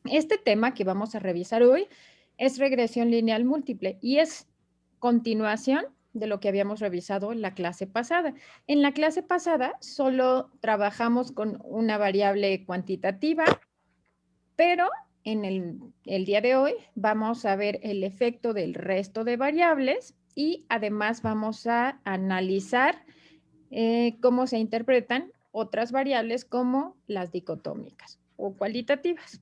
Este tema que vamos a revisar hoy es regresión lineal múltiple y es continuación de lo que habíamos revisado en la clase pasada. En la clase pasada solo trabajamos con una variable cuantitativa, pero en el día de hoy vamos a ver el efecto del resto de variables y además vamos a analizar cómo se interpretan otras variables como las dicotómicas o cualitativas.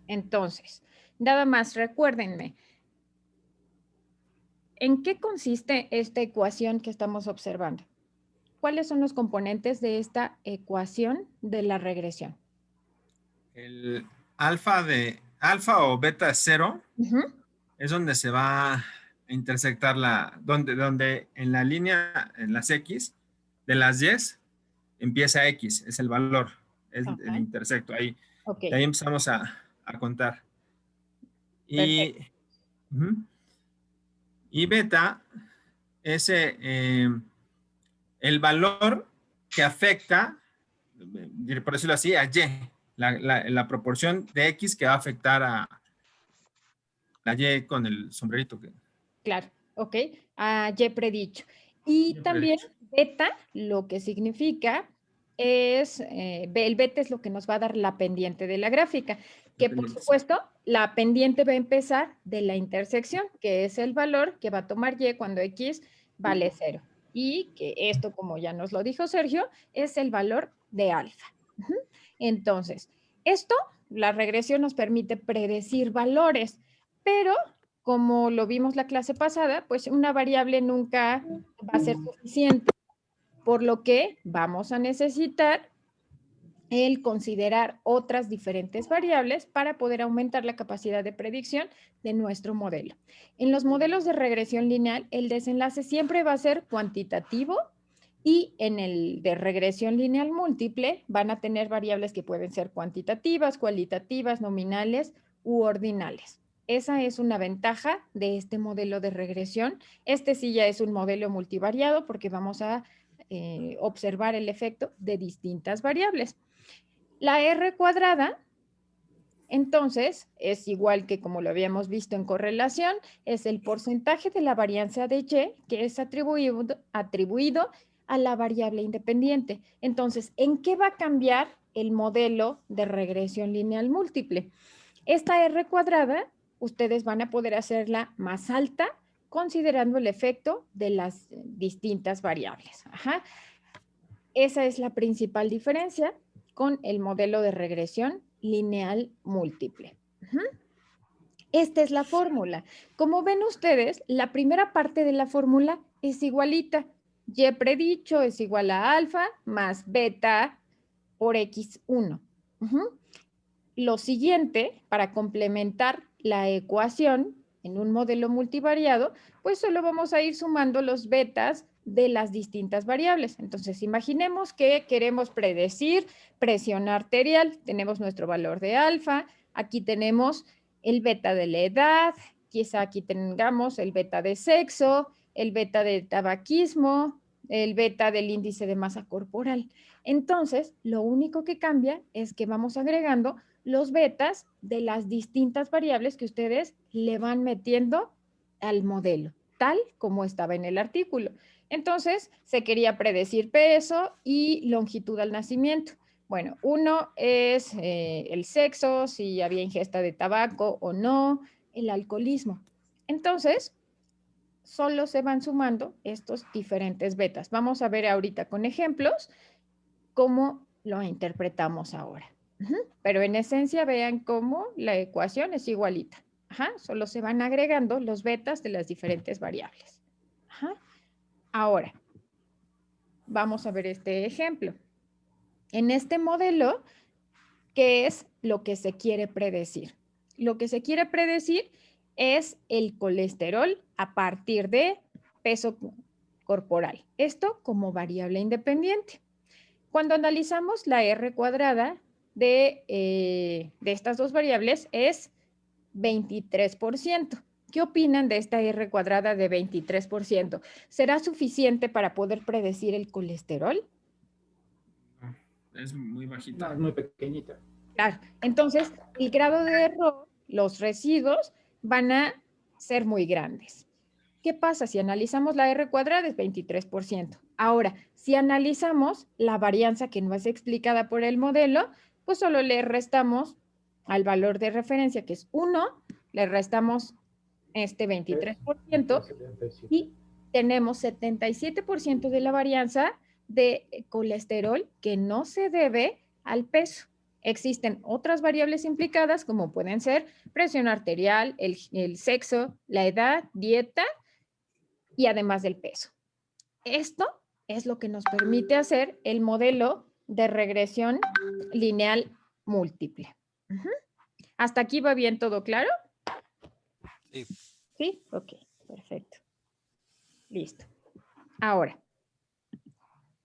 Entonces, nada más recuérdenme, ¿en qué consiste esta ecuación que estamos observando? ¿Cuáles son los componentes de esta ecuación de la regresión? El alfa o beta es cero, es donde se va a intersectar donde en la línea, en las X, de las Y, empieza X, es el valor, es el Ajá, intersecto, ahí, ok, de ahí empezamos a contar. Y, perfecto. ujú, y beta es el valor que afecta, por decirlo así, a Y, la proporción de X que va a afectar a la Y con el sombrerito que Claro, ok, ya he predicho. Y siempre he también dicho. beta, lo que significa es, el beta es lo que nos va a dar la pendiente de la gráfica, que por Dependiente. supuesto la pendiente va a empezar de la intersección, que es el valor que va a tomar y cuando x vale 0. Y que esto, como ya nos lo dijo Sergio, es el valor de alfa. Entonces, esto, la regresión nos permite predecir valores, pero como lo vimos la clase pasada, pues una variable nunca va a ser suficiente, por lo que vamos a necesitar el considerar otras diferentes variables para poder aumentar la capacidad de predicción de nuestro modelo. En los modelos de regresión lineal, el desenlace siempre va a ser cuantitativo y en el de regresión lineal múltiple van a tener variables que pueden ser cuantitativas, cualitativas, nominales u ordinales. Esa es una ventaja de este modelo de regresión. Este sí ya es un modelo multivariado porque vamos a observar el efecto de distintas variables. La R cuadrada, entonces, es igual que como lo habíamos visto en correlación, es el porcentaje de la varianza de Y que es atribuido a la variable independiente. Entonces, ¿en qué va a cambiar el modelo de regresión lineal múltiple? Esta R cuadrada, ustedes van a poder hacerla más alta considerando el efecto de las distintas variables. Ajá. Esa es la principal diferencia con el modelo de regresión lineal múltiple. Esta es la fórmula. Como ven ustedes, la primera parte de la fórmula es igualita. Y predicho es igual a alfa más beta por x1. Lo siguiente, para complementar la ecuación en un modelo multivariado, pues solo vamos a ir sumando los betas de las distintas variables. Entonces, imaginemos que queremos predecir presión arterial. Tenemos nuestro valor de alfa. Aquí tenemos el beta de la edad. Quizá aquí tengamos el beta de sexo, el beta de tabaquismo, el beta del índice de masa corporal. Entonces, lo único que cambia es que vamos agregando los betas de las distintas variables que ustedes le van metiendo al modelo, tal como estaba en el artículo. Entonces, se quería predecir peso y longitud al nacimiento. Bueno, uno es el sexo, si había ingesta de tabaco o no, el alcoholismo. Entonces, solo se van sumando estos diferentes betas. Vamos a ver ahorita con ejemplos cómo lo interpretamos ahora. Pero en esencia vean cómo la ecuación es igualita. Ajá, solo se van agregando los betas de las diferentes variables. Ajá. Ahora, vamos a ver este ejemplo. En este modelo, ¿qué es lo que se quiere predecir? Lo que se quiere predecir es el colesterol a partir de peso corporal. Esto como variable independiente. Cuando analizamos la R cuadrada de estas dos variables es 23%. ¿Qué opinan de esta R cuadrada de 23%? ¿Será suficiente para poder predecir el colesterol? es muy bajita. No, es muy pequeñita. Claro, entonces el grado de error, los residuos van a ser muy grandes. ¿Qué pasa? Si analizamos la R cuadrada es 23%. Ahora, si analizamos la varianza que no es explicada por el modelo, pues solo le restamos al valor de referencia, que es 1, le restamos este 23% y tenemos 77% de la varianza de colesterol que no se debe al peso. Existen otras variables implicadas como pueden ser presión arterial, el sexo, la edad, dieta y además del peso. Esto es lo que nos permite hacer el modelo de regresión lineal múltiple. ¿Hasta aquí va bien todo claro? Sí. ¿Sí? Ok, perfecto. Listo. Ahora,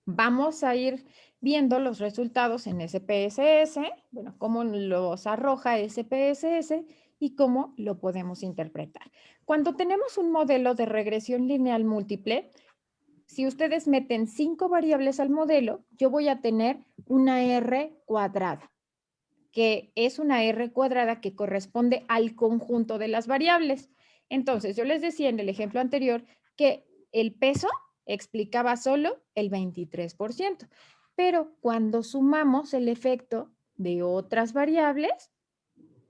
vamos a ir viendo los resultados en SPSS, bueno, cómo los arroja SPSS y cómo lo podemos interpretar. Cuando tenemos un modelo de regresión lineal múltiple, si ustedes meten 5 variables al modelo, yo voy a tener una R cuadrada, que es una R cuadrada que corresponde al conjunto de las variables. Entonces, yo les decía en el ejemplo anterior que el peso explicaba solo el 23%, pero cuando sumamos el efecto de otras variables,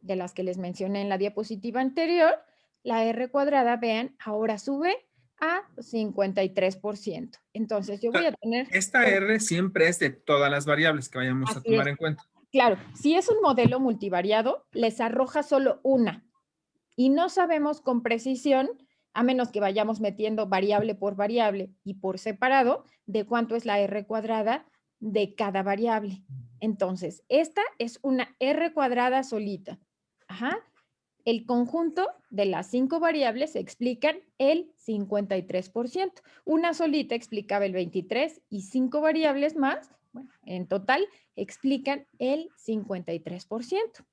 de las que les mencioné en la diapositiva anterior, la R cuadrada, vean, ahora sube a 53%. Entonces, yo voy a tener... Esta R siempre es de todas las variables que vayamos a tomar en cuenta. Claro, si es un modelo multivariado, les arroja solo una y no sabemos con precisión, a menos que vayamos metiendo variable por variable y por separado, de cuánto es la R cuadrada de cada variable. Entonces, esta es una R cuadrada solita. Ajá. El conjunto de las 5 variables explican el 53%. Una solita explicaba el 23% y 5 variables más, bueno, en total explican el 53%.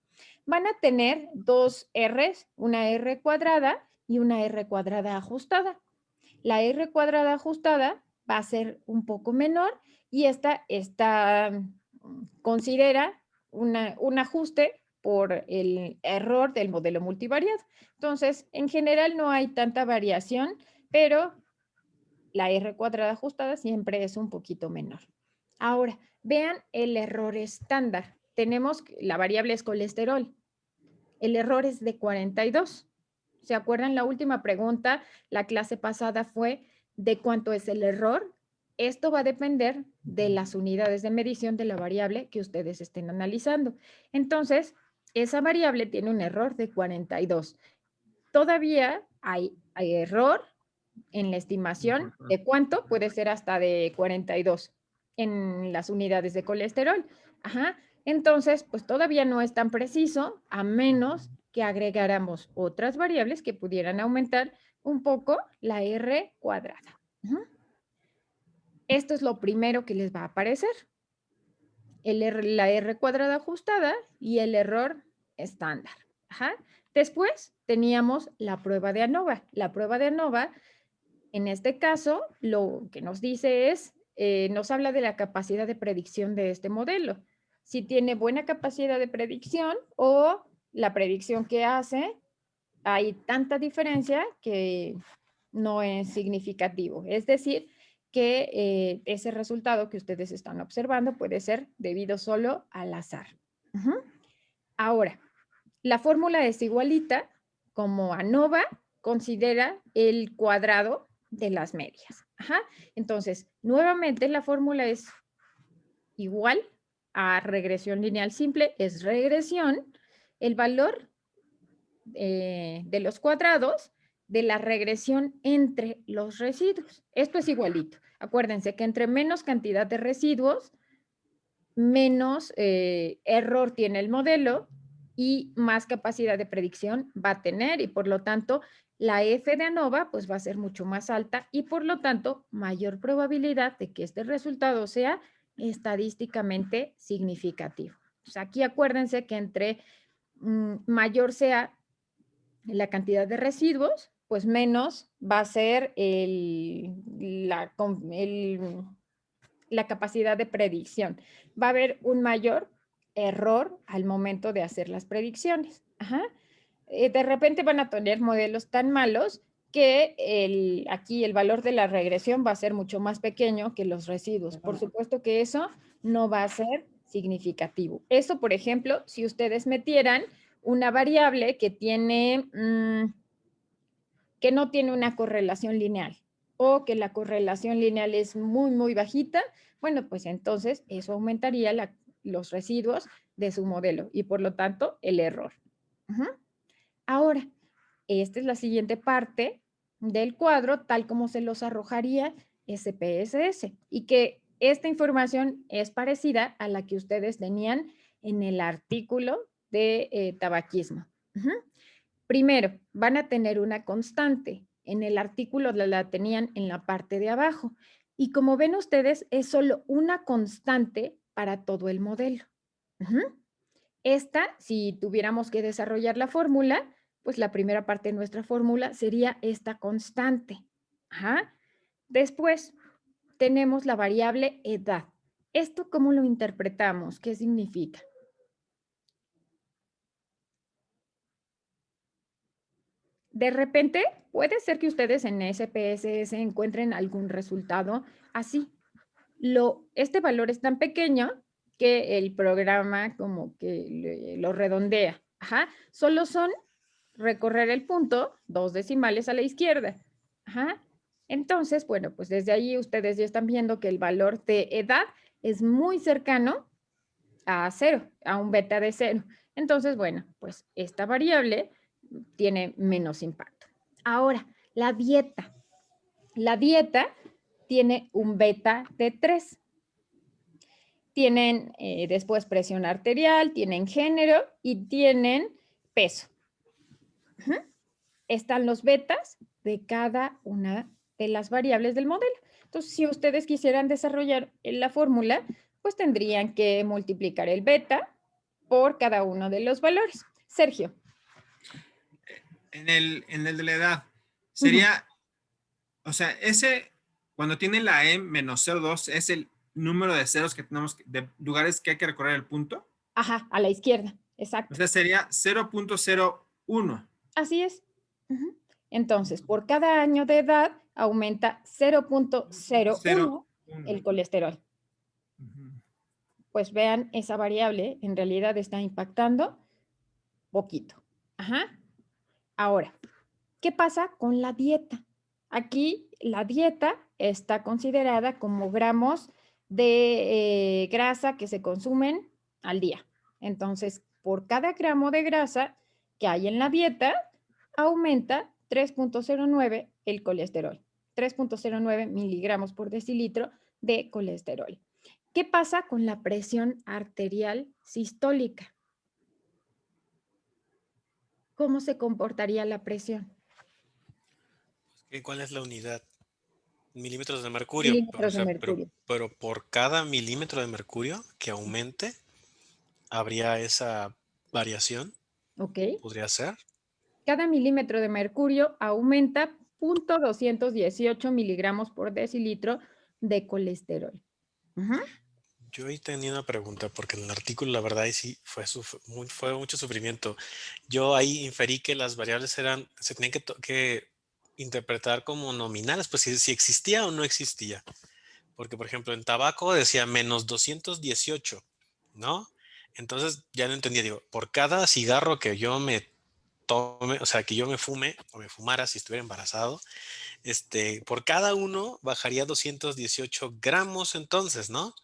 Van a tener dos R's, una R cuadrada y una R cuadrada ajustada. La R cuadrada ajustada va a ser un poco menor y esta considera un ajuste por el error del modelo multivariado. Entonces, en general no hay tanta variación, pero la R cuadrada ajustada siempre es un poquito menor. Ahora, vean el error estándar. Tenemos la variable es colesterol. El error es de 42. ¿Se acuerdan? La última pregunta, la clase pasada fue de cuánto es el error. Esto va a depender de las unidades de medición de la variable que ustedes estén analizando. Entonces, esa variable tiene un error de 42. Todavía hay error en la estimación de cuánto, puede ser hasta de 42 en las unidades de colesterol. Ajá. Entonces, pues todavía no es tan preciso, a menos que agregáramos otras variables que pudieran aumentar un poco la R cuadrada. Esto es lo primero que les va a aparecer. La R cuadrada ajustada y el error estándar. Ajá. Después teníamos la prueba de ANOVA. La prueba de ANOVA, en este caso, lo que nos dice es, nos habla de la capacidad de predicción de este modelo. Si tiene buena capacidad de predicción o la predicción que hace, hay tanta diferencia que no es significativo. Es decir, que ese resultado que ustedes están observando puede ser debido solo al azar. Ahora, la fórmula es igualita, como ANOVA considera el cuadrado de las medias. Ajá. Entonces, nuevamente la fórmula es igual a regresión lineal simple, es regresión, el valor de los cuadrados de la regresión entre los residuos. Esto es igualito. Acuérdense que entre menos cantidad de residuos, menos error tiene el modelo y más capacidad de predicción va a tener y por lo tanto la F de ANOVA pues va a ser mucho más alta y por lo tanto mayor probabilidad de que este resultado sea estadísticamente significativo. Pues aquí acuérdense que entre mayor sea la cantidad de residuos, pues menos va a ser la capacidad de predicción. Va a haber un mayor error al momento de hacer las predicciones. Ajá. De repente van a tener modelos tan malos que aquí el valor de la regresión va a ser mucho más pequeño que los residuos. Por supuesto que eso no va a ser significativo. Eso, por ejemplo, si ustedes metieran una variable que tiene, que no tiene una correlación lineal o que la correlación lineal es muy, muy bajita, bueno, pues entonces eso aumentaría los residuos de su modelo y por lo tanto el error. Ahora, esta es la siguiente parte del cuadro, tal como se los arrojaría SPSS, y que esta información es parecida a la que ustedes tenían en el artículo de tabaquismo. Primero, van a tener una constante. En el artículo la tenían en la parte de abajo. Y como ven ustedes, es solo una constante para todo el modelo. Esta, si tuviéramos que desarrollar la fórmula, pues la primera parte de nuestra fórmula sería esta constante. Después tenemos la variable edad. ¿Esto cómo lo interpretamos? ¿Qué significa? De repente, puede ser que ustedes en SPSS encuentren algún resultado así. Este valor es tan pequeño que el programa como que lo redondea. Solo son recorrer el punto, 2 decimales a la izquierda. Entonces, bueno, pues desde ahí ustedes ya están viendo que el valor de edad es muy cercano a 0, a un beta de 0. Entonces, bueno, pues esta variable tiene menos impacto. Ahora, la dieta. La dieta tiene un beta de 3. Tienen después presión arterial, tienen género y tienen peso. Están los betas de cada una de las variables del modelo. Entonces, si ustedes quisieran desarrollar la fórmula, pues tendrían que multiplicar el beta por cada uno de los valores. Sergio. En el de la edad, sería, o sea, ese, cuando tiene la E menos 0,2, es el número de ceros que tenemos, de lugares que hay que recorrer el punto. Ajá, a la izquierda, exacto. O sea, sería 0.01. Así es. Entonces, por cada año de edad aumenta 0.01 el colesterol. Pues vean, esa variable en realidad está impactando poquito. Ahora, ¿qué pasa con la dieta? Aquí la dieta está considerada como gramos de grasa que se consumen al día. Entonces, por cada gramo de grasa que hay en la dieta, aumenta 3.09 el colesterol. 3.09 miligramos por decilitro de colesterol. ¿Qué pasa con la presión arterial sistólica? ¿Cómo se comportaría la presión? ¿Cuál es la unidad? Milímetros de mercurio. Milímetros de mercurio. Pero por cada milímetro de mercurio que aumente, ¿habría esa variación? Ok. ¿Podría ser? Cada milímetro de mercurio aumenta 0.218 miligramos por decilitro de colesterol. Yo ahí tenía una pregunta, porque en el artículo la verdad sí fue mucho sufrimiento. Yo ahí inferí que las variables se tenían que interpretar como nominales, pues si existía o no existía. Porque, por ejemplo, en tabaco decía menos 218, ¿no? Entonces ya no entendía, digo, por cada cigarro que yo me tome, o sea, que yo me fume o me fumara si estuviera embarazado, por cada uno bajaría 218 gramos entonces, ¿no?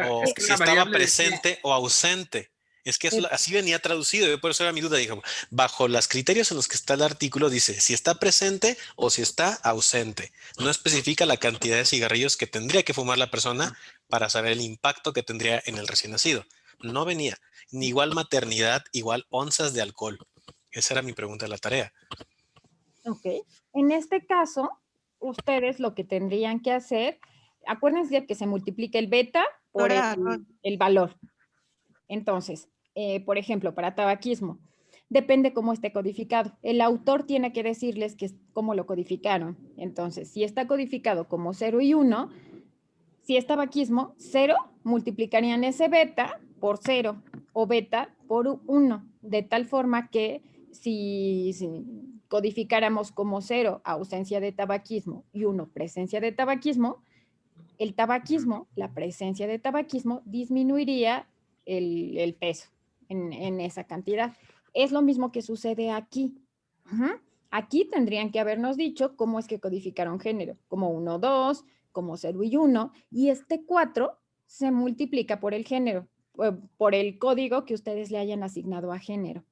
O Es que si la estaba variable presente o ausente. Es que así venía traducido, yo por eso era mi duda, digo, bajo los criterios en los que está el artículo dice si está presente o si está ausente. No especifica la cantidad de cigarrillos que tendría que fumar la persona para saber el impacto que tendría en el recién nacido. No venía, ni igual maternidad, igual onzas de alcohol. Esa era mi pregunta de la tarea. Ok. En este caso, ustedes lo que tendrían que hacer, acuérdense que se multiplica el beta por el valor. Entonces, por ejemplo, para tabaquismo, depende cómo esté codificado. El autor tiene que decirles cómo lo codificaron. Entonces, si está codificado como 0 y 1, si es tabaquismo, 0, multiplicarían ese beta por 0 o beta por 1, de tal forma que si codificáramos como 0 ausencia de tabaquismo y 1 presencia de tabaquismo, el tabaquismo, la presencia de tabaquismo, disminuiría el peso en esa cantidad. Es lo mismo que sucede aquí. Aquí tendrían que habernos dicho cómo es que codificaron género, como 1, 2, como 0 y 1, y este 4 se multiplica por el género, por el código que ustedes le hayan asignado a género.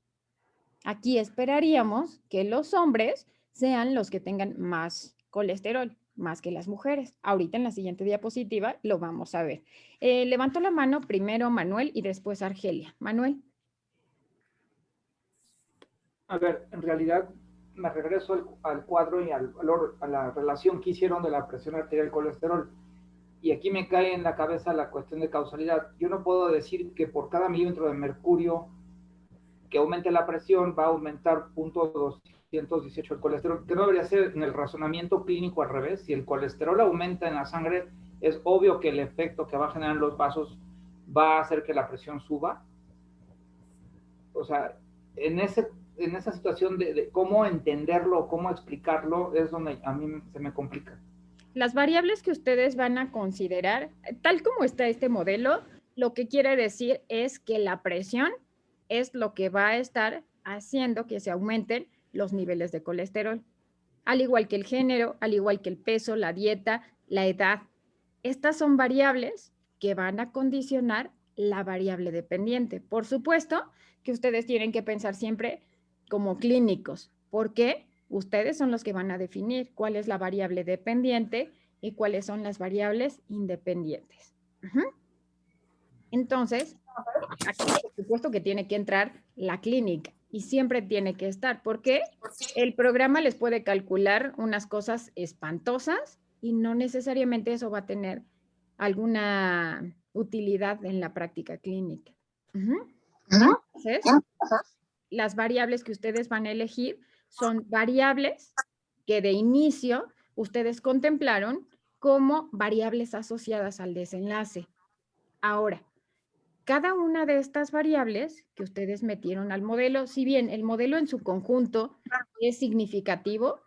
Aquí esperaríamos que los hombres sean los que tengan más colesterol, más que las mujeres. Ahorita en la siguiente diapositiva lo vamos a ver. Levanto la mano primero Manuel y después Argelia. Manuel. A ver, en realidad me regreso al cuadro y a la relación que hicieron de la presión arterial y el colesterol. Y aquí me cae en la cabeza la cuestión de causalidad. Yo no puedo decir que por cada milímetro de mercurio que aumente la presión va a aumentar 0.218 el colesterol, que no debería ser en el razonamiento clínico al revés. Si el colesterol aumenta en la sangre, es obvio que el efecto que va a generar en los vasos va a hacer que la presión suba. O sea, en esa situación de cómo entenderlo, cómo explicarlo, es donde a mí se me complica. Las variables que ustedes van a considerar, tal como está este modelo, lo que quiere decir es que la presión es lo que va a estar haciendo que se aumenten los niveles de colesterol. Al igual que el género, al igual que el peso, la dieta, la edad. Estas son variables que van a condicionar la variable dependiente. Por supuesto que ustedes tienen que pensar siempre como clínicos. ¿Por qué? Ustedes son los que van a definir cuál es la variable dependiente y cuáles son las variables independientes. Entonces, aquí por supuesto que tiene que entrar la clínica y siempre tiene que estar, porque el programa les puede calcular unas cosas espantosas y no necesariamente eso va a tener alguna utilidad en la práctica clínica. Entonces, las variables que ustedes van a elegir son variables que de inicio ustedes contemplaron como variables asociadas al desenlace. Ahora, cada una de estas variables que ustedes metieron al modelo, si bien el modelo en su conjunto es significativo,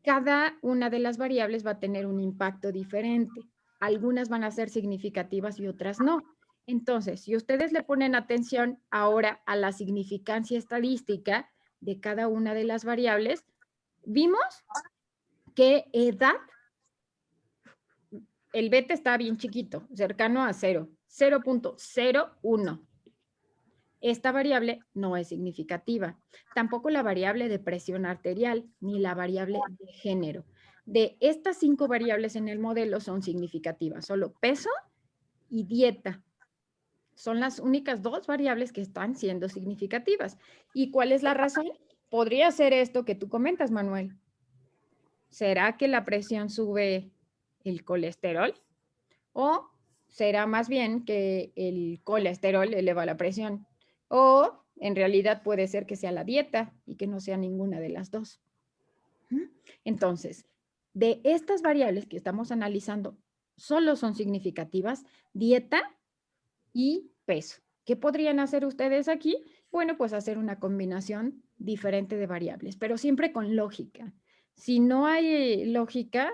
cada una de las variables va a tener un impacto diferente. Algunas van a ser significativas y otras no. Entonces, si ustedes le ponen atención ahora a la significancia estadística de cada una de las variables, vimos que edad, el beta está bien chiquito, cercano a 0, 0.01. Esta variable no es significativa. Tampoco la variable de presión arterial, ni la variable de género. De estas 5 variables en el modelo son significativas. Solo peso y dieta. Son las únicas 2 variables que están siendo significativas. ¿Y cuál es la razón? Podría ser esto que tú comentas, Manuel. ¿Será que la presión sube el colesterol? ¿O será más bien que el colesterol eleva la presión? O en realidad puede ser que sea la dieta y que no sea ninguna de las dos. Entonces, de estas variables que estamos analizando, solo son significativas dieta y peso. ¿Qué podrían hacer ustedes aquí? Bueno, pues hacer una combinación diferente de variables, pero siempre con lógica. Si no hay lógica,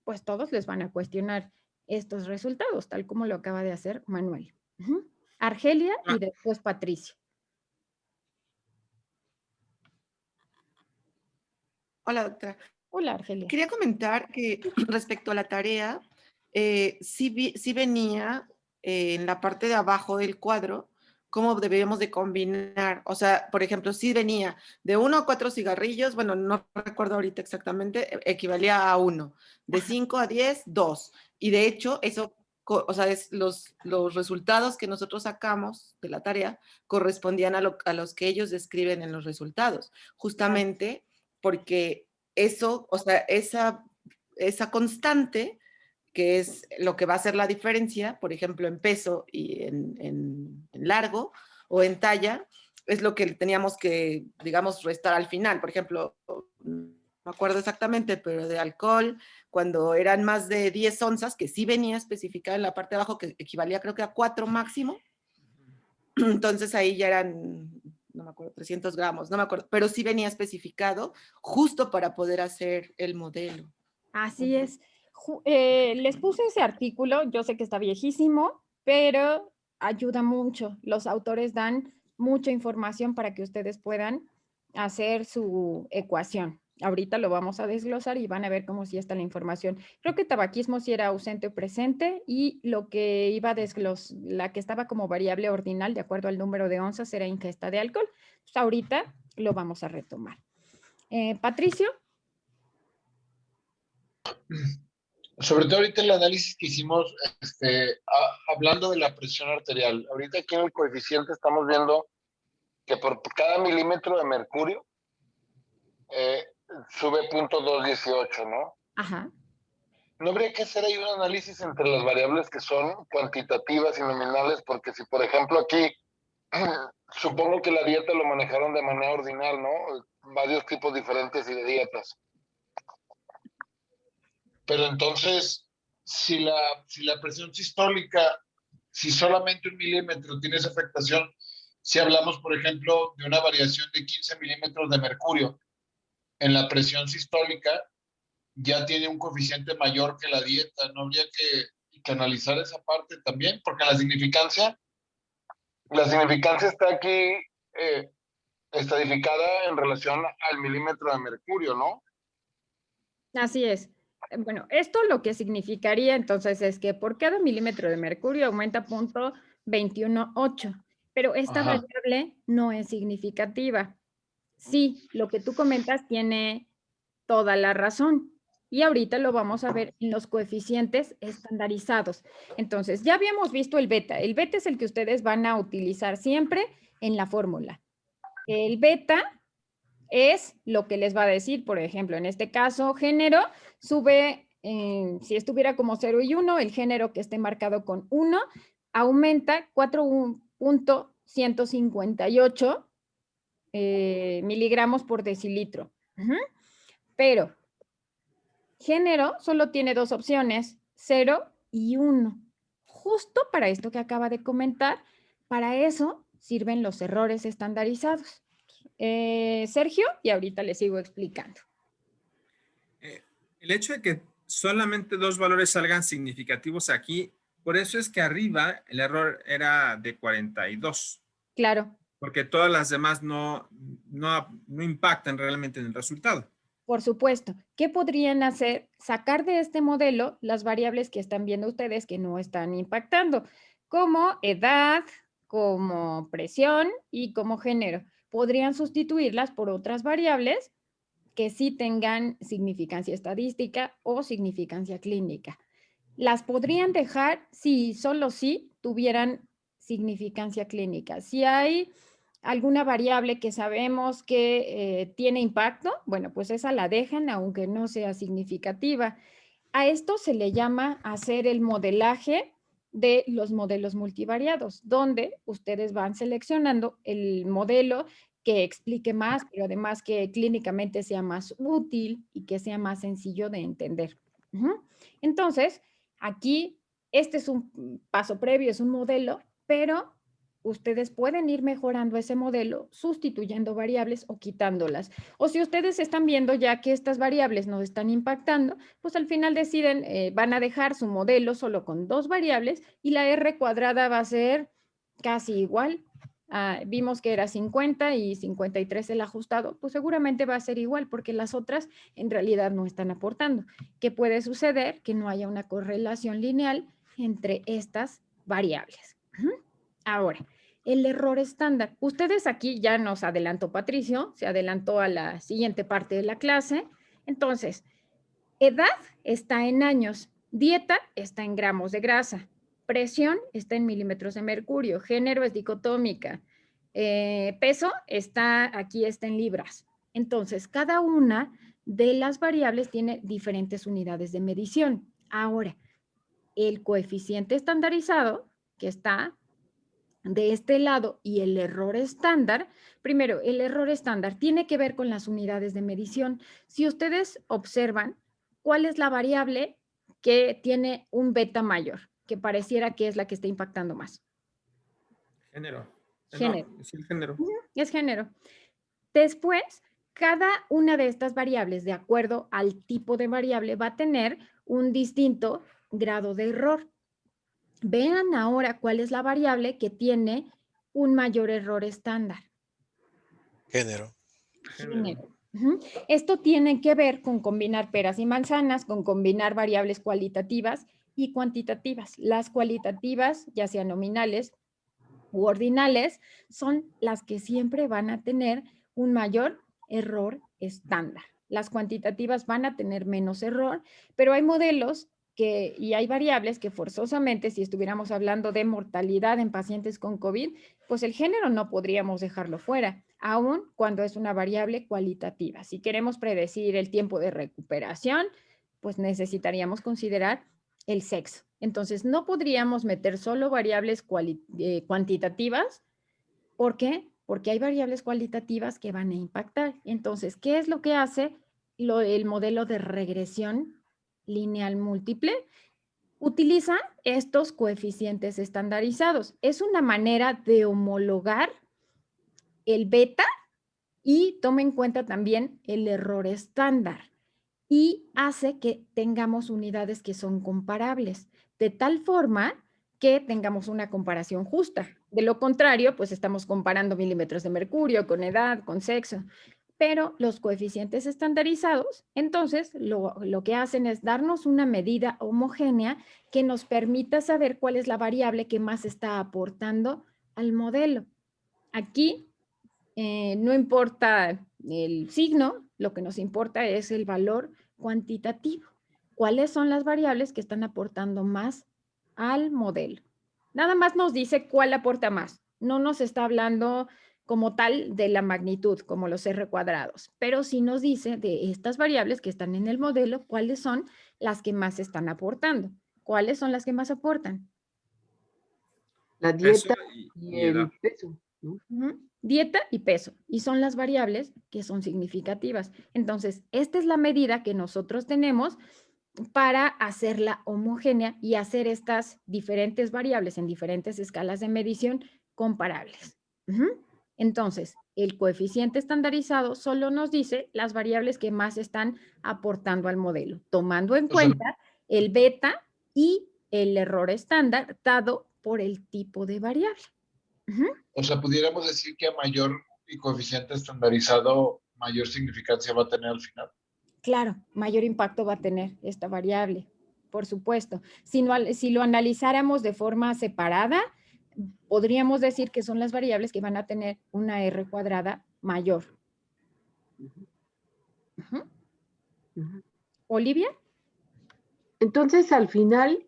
pues todos les van a cuestionar estos resultados, tal como lo acaba de hacer Manuel. Argelia y después Patricia. Hola, doctora. Hola, Argelia. Quería comentar que respecto a la tarea, sí venía en la parte de abajo del cuadro cómo debemos de combinar. O sea, por ejemplo, sí venía de 1 a 4 cigarrillos, bueno, no recuerdo ahorita exactamente, equivalía a 1. De 5 a 10, 2. Y de hecho, eso, o sea, los resultados que nosotros sacamos de la tarea correspondían a los que ellos describen en los resultados. Justamente porque eso, o sea, esa constante, que es lo que va a hacer la diferencia, por ejemplo, en peso y en largo o en talla, es lo que teníamos que, digamos, restar al final. Por ejemplo, me acuerdo exactamente, pero de alcohol, cuando eran más de 10 onzas, que sí venía especificado en la parte de abajo, que equivalía creo que a 4 máximo. Entonces ahí ya eran, no me acuerdo, 300 gramos, no me acuerdo, pero sí venía especificado justo para poder hacer el modelo. Así es. Les puse ese artículo, yo sé que está viejísimo, pero ayuda mucho. Los autores dan mucha información para que ustedes puedan hacer su ecuación. Ahorita lo vamos a desglosar y van a ver cómo sí está la información. Creo que tabaquismo sí era ausente o presente y lo que iba a la que estaba como variable ordinal de acuerdo al número de onzas era ingesta de alcohol. Pues ahorita lo vamos a retomar. Patricio. Sobre todo ahorita el análisis que hicimos, hablando de la presión arterial. Ahorita aquí en el coeficiente estamos viendo que por cada milímetro de mercurio sube 0.218, ¿no? Ajá. ¿No habría que hacer ahí un análisis entre las variables que son cuantitativas y nominales? Porque si, por ejemplo, aquí supongo que la dieta lo manejaron de manera ordinal, ¿no? Varios tipos diferentes y de dietas. Pero entonces, si la presión sistólica, si solamente 1 milímetro tiene esa afectación, si hablamos, por ejemplo, de una variación de 15 milímetros de mercurio en la presión sistólica, ya tiene un coeficiente mayor que la dieta. ¿No habría que analizar esa parte también? Porque la significancia está aquí estadificada en relación al milímetro de mercurio, ¿no? Así es. Bueno, esto lo que significaría entonces es que por cada milímetro de mercurio aumenta 0.218, pero esta Ajá. variable no es significativa. Sí, lo que tú comentas tiene toda la razón. Y ahorita lo vamos a ver en los coeficientes estandarizados. Entonces, ya habíamos visto el beta. El beta es el que ustedes van a utilizar siempre en la fórmula. El beta es lo que les va a decir, por ejemplo, en este caso, género, sube, si estuviera como 0 y 1, el género que esté marcado con 1, aumenta 4.158 miligramos por decilitro. Pero género solo tiene dos opciones, 0 y 1. Justo para esto que acaba de comentar, para eso sirven los errores estandarizados. Sergio, y ahorita le sigo explicando. El hecho de que solamente dos valores salgan significativos aquí, por eso es que arriba el error era de 42. Claro. Porque todas las demás no impactan realmente en el resultado. Por supuesto. ¿Qué podrían hacer? Sacar de este modelo las variables que están viendo ustedes que no están impactando, como edad, como presión y como género. Podrían sustituirlas por otras variables que sí tengan significancia estadística o significancia clínica. Las podrían dejar si solo si tuvieran significancia clínica. Si hay alguna variable que sabemos que tiene impacto, bueno, pues esa la dejan aunque no sea significativa. A esto se le llama hacer el modelaje de los modelos multivariados, donde ustedes van seleccionando el modelo que explique más, pero además que clínicamente sea más útil y que sea más sencillo de entender. Entonces, aquí, este es un paso previo, es un modelo, pero ustedes pueden ir mejorando ese modelo sustituyendo variables o quitándolas. O si ustedes están viendo ya que estas variables nos están impactando, pues al final deciden, van a dejar su modelo solo con dos variables y la R cuadrada va a ser casi igual. Vimos que era 50 y 53 el ajustado, pues seguramente va a ser igual porque las otras en realidad no están aportando. ¿Qué puede suceder? Que no haya una correlación lineal entre estas variables. Ahora, el error estándar. Ustedes aquí ya nos adelantó Patricio, se adelantó a la siguiente parte de la clase. Entonces, edad está en años, dieta está en gramos de grasa, presión está en milímetros de mercurio, género es dicotómica, peso aquí está en libras. Entonces, cada una de las variables tiene diferentes unidades de medición. Ahora, el coeficiente estandarizado, que está de este lado y el error estándar, primero, el error estándar tiene que ver con las unidades de medición. Si ustedes observan, ¿cuál es la variable que tiene un beta mayor? Que pareciera que es la que está impactando más. Género. Género. No, es el género. Es género. Después, cada una de estas variables, de acuerdo al tipo de variable, va a tener un distinto grado de error. Vean ahora cuál es la variable que tiene un mayor error estándar. Género. Género. Esto tiene que ver con combinar peras y manzanas, con combinar variables cualitativas y cuantitativas. Las cualitativas, ya sean nominales u ordinales, son las que siempre van a tener un mayor error estándar. Las cuantitativas van a tener menos error, pero hay modelos y hay variables que forzosamente, si estuviéramos hablando de mortalidad en pacientes con COVID, pues el género no podríamos dejarlo fuera, aun cuando es una variable cualitativa. Si queremos predecir el tiempo de recuperación, pues necesitaríamos considerar el sexo. Entonces, no podríamos meter solo variables cuantitativas. ¿Por qué? Porque hay variables cualitativas que van a impactar. Entonces, ¿qué es lo que hace el modelo de regresión lineal múltiple? Utiliza estos coeficientes estandarizados. Es una manera de homologar el beta y toma en cuenta también el error estándar y hace que tengamos unidades que son comparables, de tal forma que tengamos una comparación justa. De lo contrario, pues estamos comparando milímetros de mercurio con edad, con sexo. Pero los coeficientes estandarizados, entonces, lo que hacen es darnos una medida homogénea que nos permita saber cuál es la variable que más está aportando al modelo. Aquí no importa el signo, lo que nos importa es el valor cuantitativo. ¿Cuáles son las variables que están aportando más al modelo? Nada más nos dice cuál aporta más. No nos está hablando como tal de la magnitud, como los R cuadrados, pero sí nos dice de estas variables que están en el modelo, cuáles son las que más están aportando. ¿Cuáles son las que más aportan? La dieta y el edad. peso, ¿no? Dieta y peso, y son las variables que son significativas. Entonces, esta es la medida que nosotros tenemos para hacerla homogénea y hacer estas diferentes variables en diferentes escalas de medición comparables. Entonces, el coeficiente estandarizado solo nos dice las variables que más están aportando al modelo, tomando en cuenta el beta y el error estándar dado por el tipo de variable. O sea, pudiéramos decir que a mayor y coeficiente estandarizado, mayor significancia va a tener al final. Claro, mayor impacto va a tener esta variable, por supuesto. Si lo analizáramos de forma separada, podríamos decir que son las variables que van a tener una R cuadrada mayor. ¿Olivia? Entonces, al final,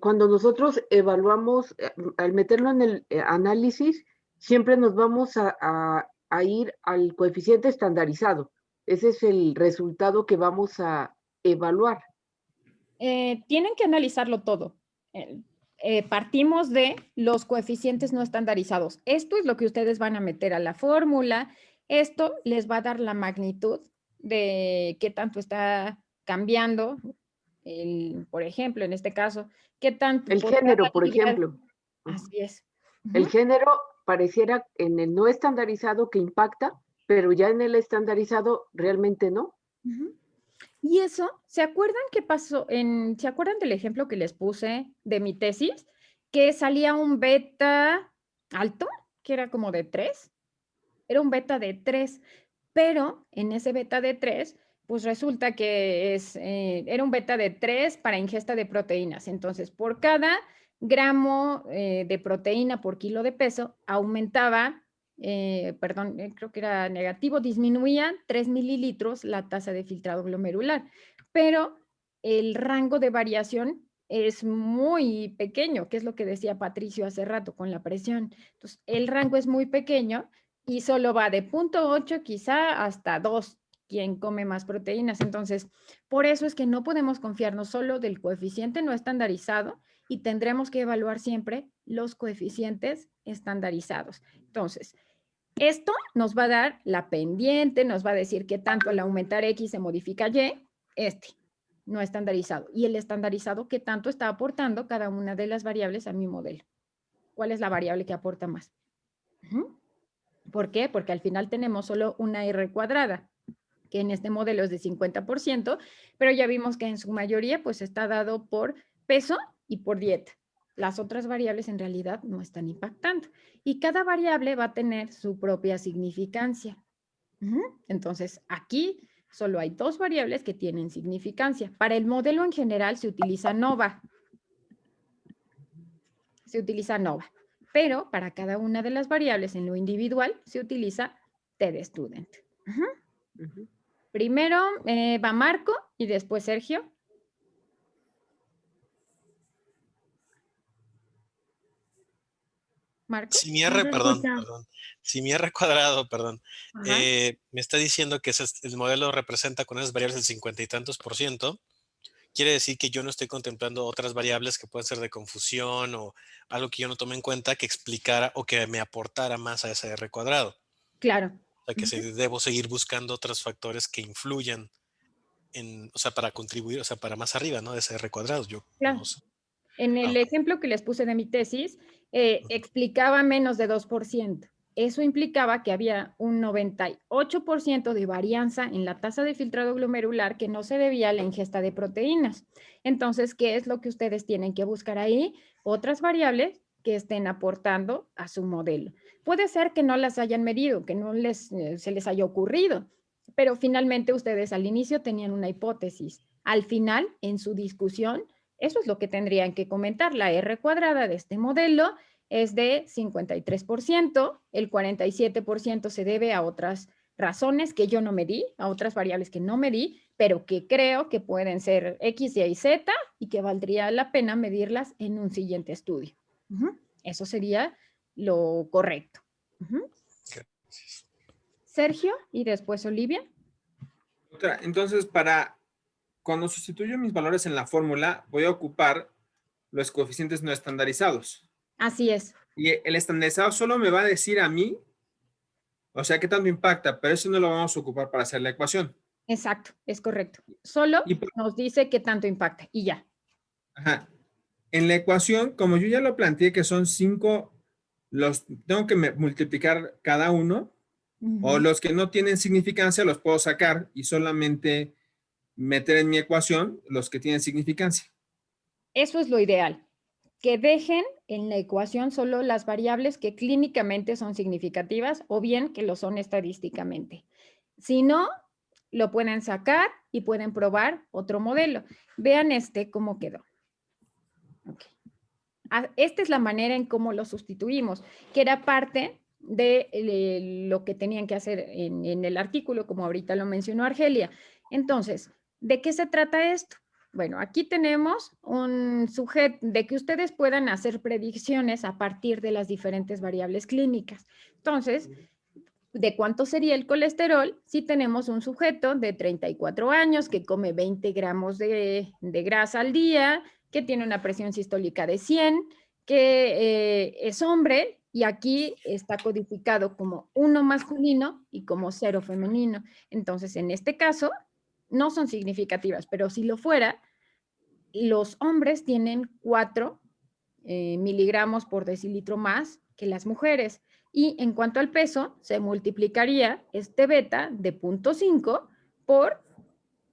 cuando nosotros evaluamos, al meterlo en el análisis, siempre nos vamos a ir al coeficiente estandarizado. Ese es el resultado que vamos a evaluar. Tienen que analizarlo todo. Partimos de los coeficientes no estandarizados. Esto es lo que ustedes van a meter a la fórmula. Esto les va a dar la magnitud de qué tanto está cambiando, por ejemplo, en este caso, qué tanto... El género, por ejemplo. Así es. El género pareciera en el no estandarizado que impacta, pero ya en el estandarizado realmente no. Y eso, ¿se acuerdan qué pasó? ¿Se acuerdan del ejemplo que les puse de mi tesis? Que salía un beta alto, que era como de 3. Era un beta de 3, pero en ese beta de 3, pues resulta que era un beta de 3 para ingesta de proteínas. Entonces, por cada gramo de proteína por kilo de peso, aumentaba, creo que era negativo, disminuía 3 mililitros la tasa de filtrado glomerular, pero el rango de variación es muy pequeño, que es lo que decía Patricio hace rato con la presión. Entonces, el rango es muy pequeño y solo va de 0.8 quizá hasta 2 quien come más proteínas. Entonces, por eso es que no podemos confiarnos solo del coeficiente no estandarizado y tendremos que evaluar siempre los coeficientes estandarizados. Entonces, esto nos va a dar la pendiente, nos va a decir qué tanto al aumentar X se modifica Y, no estandarizado. Y el estandarizado, qué tanto está aportando cada una de las variables a mi modelo. ¿Cuál es la variable que aporta más? ¿Por qué? Porque al final tenemos solo una R cuadrada, que en este modelo es de 50%, pero ya vimos que en su mayoría pues está dado por peso y por dieta. Las otras variables en realidad no están impactando. Y cada variable va a tener su propia significancia. Entonces, aquí solo hay dos variables que tienen significancia. Para el modelo en general se utiliza NOVA. Pero para cada una de las variables en lo individual se utiliza TDStudent. Primero va Marco y después Sergio. Marco. Si mi R, perdón. Si mi R cuadrado, me está diciendo que el modelo representa con esas variables el 50 y tantos %, quiere decir que yo no estoy contemplando otras variables que pueden ser de confusión o algo que yo no tomé en cuenta que explicara o que me aportara más a ese R cuadrado. Claro. O sea, que debo seguir buscando otros factores que influyan o sea, para contribuir, o sea, para más arriba, ¿no? De ese R cuadrado. Claro. No sé. En el ejemplo que les puse de mi tesis, explicaba menos de 2%. Eso implicaba que había un 98% de varianza en la tasa de filtrado glomerular que no se debía a la ingesta de proteínas. Entonces, ¿qué es lo que ustedes tienen que buscar ahí? Otras variables que estén aportando a su modelo. Puede ser que no las hayan medido, que no se les haya ocurrido, pero finalmente ustedes al inicio tenían una hipótesis. Al final, en su discusión, eso es lo que tendrían que comentar. La R cuadrada de este modelo es de 53%, el 47% se debe a otras razones que yo no medí, a otras variables que no medí, pero que creo que pueden ser X, Y y Z y que valdría la pena medirlas en un siguiente estudio. Eso sería lo correcto. Sergio y después Olivia. Entonces, cuando sustituyo mis valores en la fórmula, voy a ocupar los coeficientes no estandarizados. Así es. Y el estandarizado solo me va a decir a mí, o sea, qué tanto impacta, pero eso no lo vamos a ocupar para hacer la ecuación. Exacto, es correcto. Solo nos dice qué tanto impacta y ya. Ajá. En la ecuación, como yo ya lo planteé que son 5, tengo que multiplicar cada uno, o los que no tienen significancia los puedo sacar y solamente meter en mi ecuación los que tienen significancia. Eso es lo ideal, que dejen en la ecuación solo las variables que clínicamente son significativas o bien que lo son estadísticamente. Si no, lo pueden sacar y pueden probar otro modelo. Vean cómo quedó. Okay. Esta es la manera en cómo lo sustituimos, que era parte de lo que tenían que hacer en el artículo, como ahorita lo mencionó Argelia. Entonces, ¿de qué se trata esto? Bueno, aquí tenemos un sujeto de que ustedes puedan hacer predicciones a partir de las diferentes variables clínicas. Entonces, ¿de cuánto sería el colesterol si tenemos un sujeto de 34 años que come 20 gramos de grasa al día, que tiene una presión sistólica de 100, que es hombre y aquí está codificado como 1 masculino y como 0 femenino? Entonces, en este caso, no son significativas, pero si lo fuera, los hombres tienen 4 miligramos por decilitro más que las mujeres. Y en cuanto al peso, se multiplicaría este beta de 0.5 por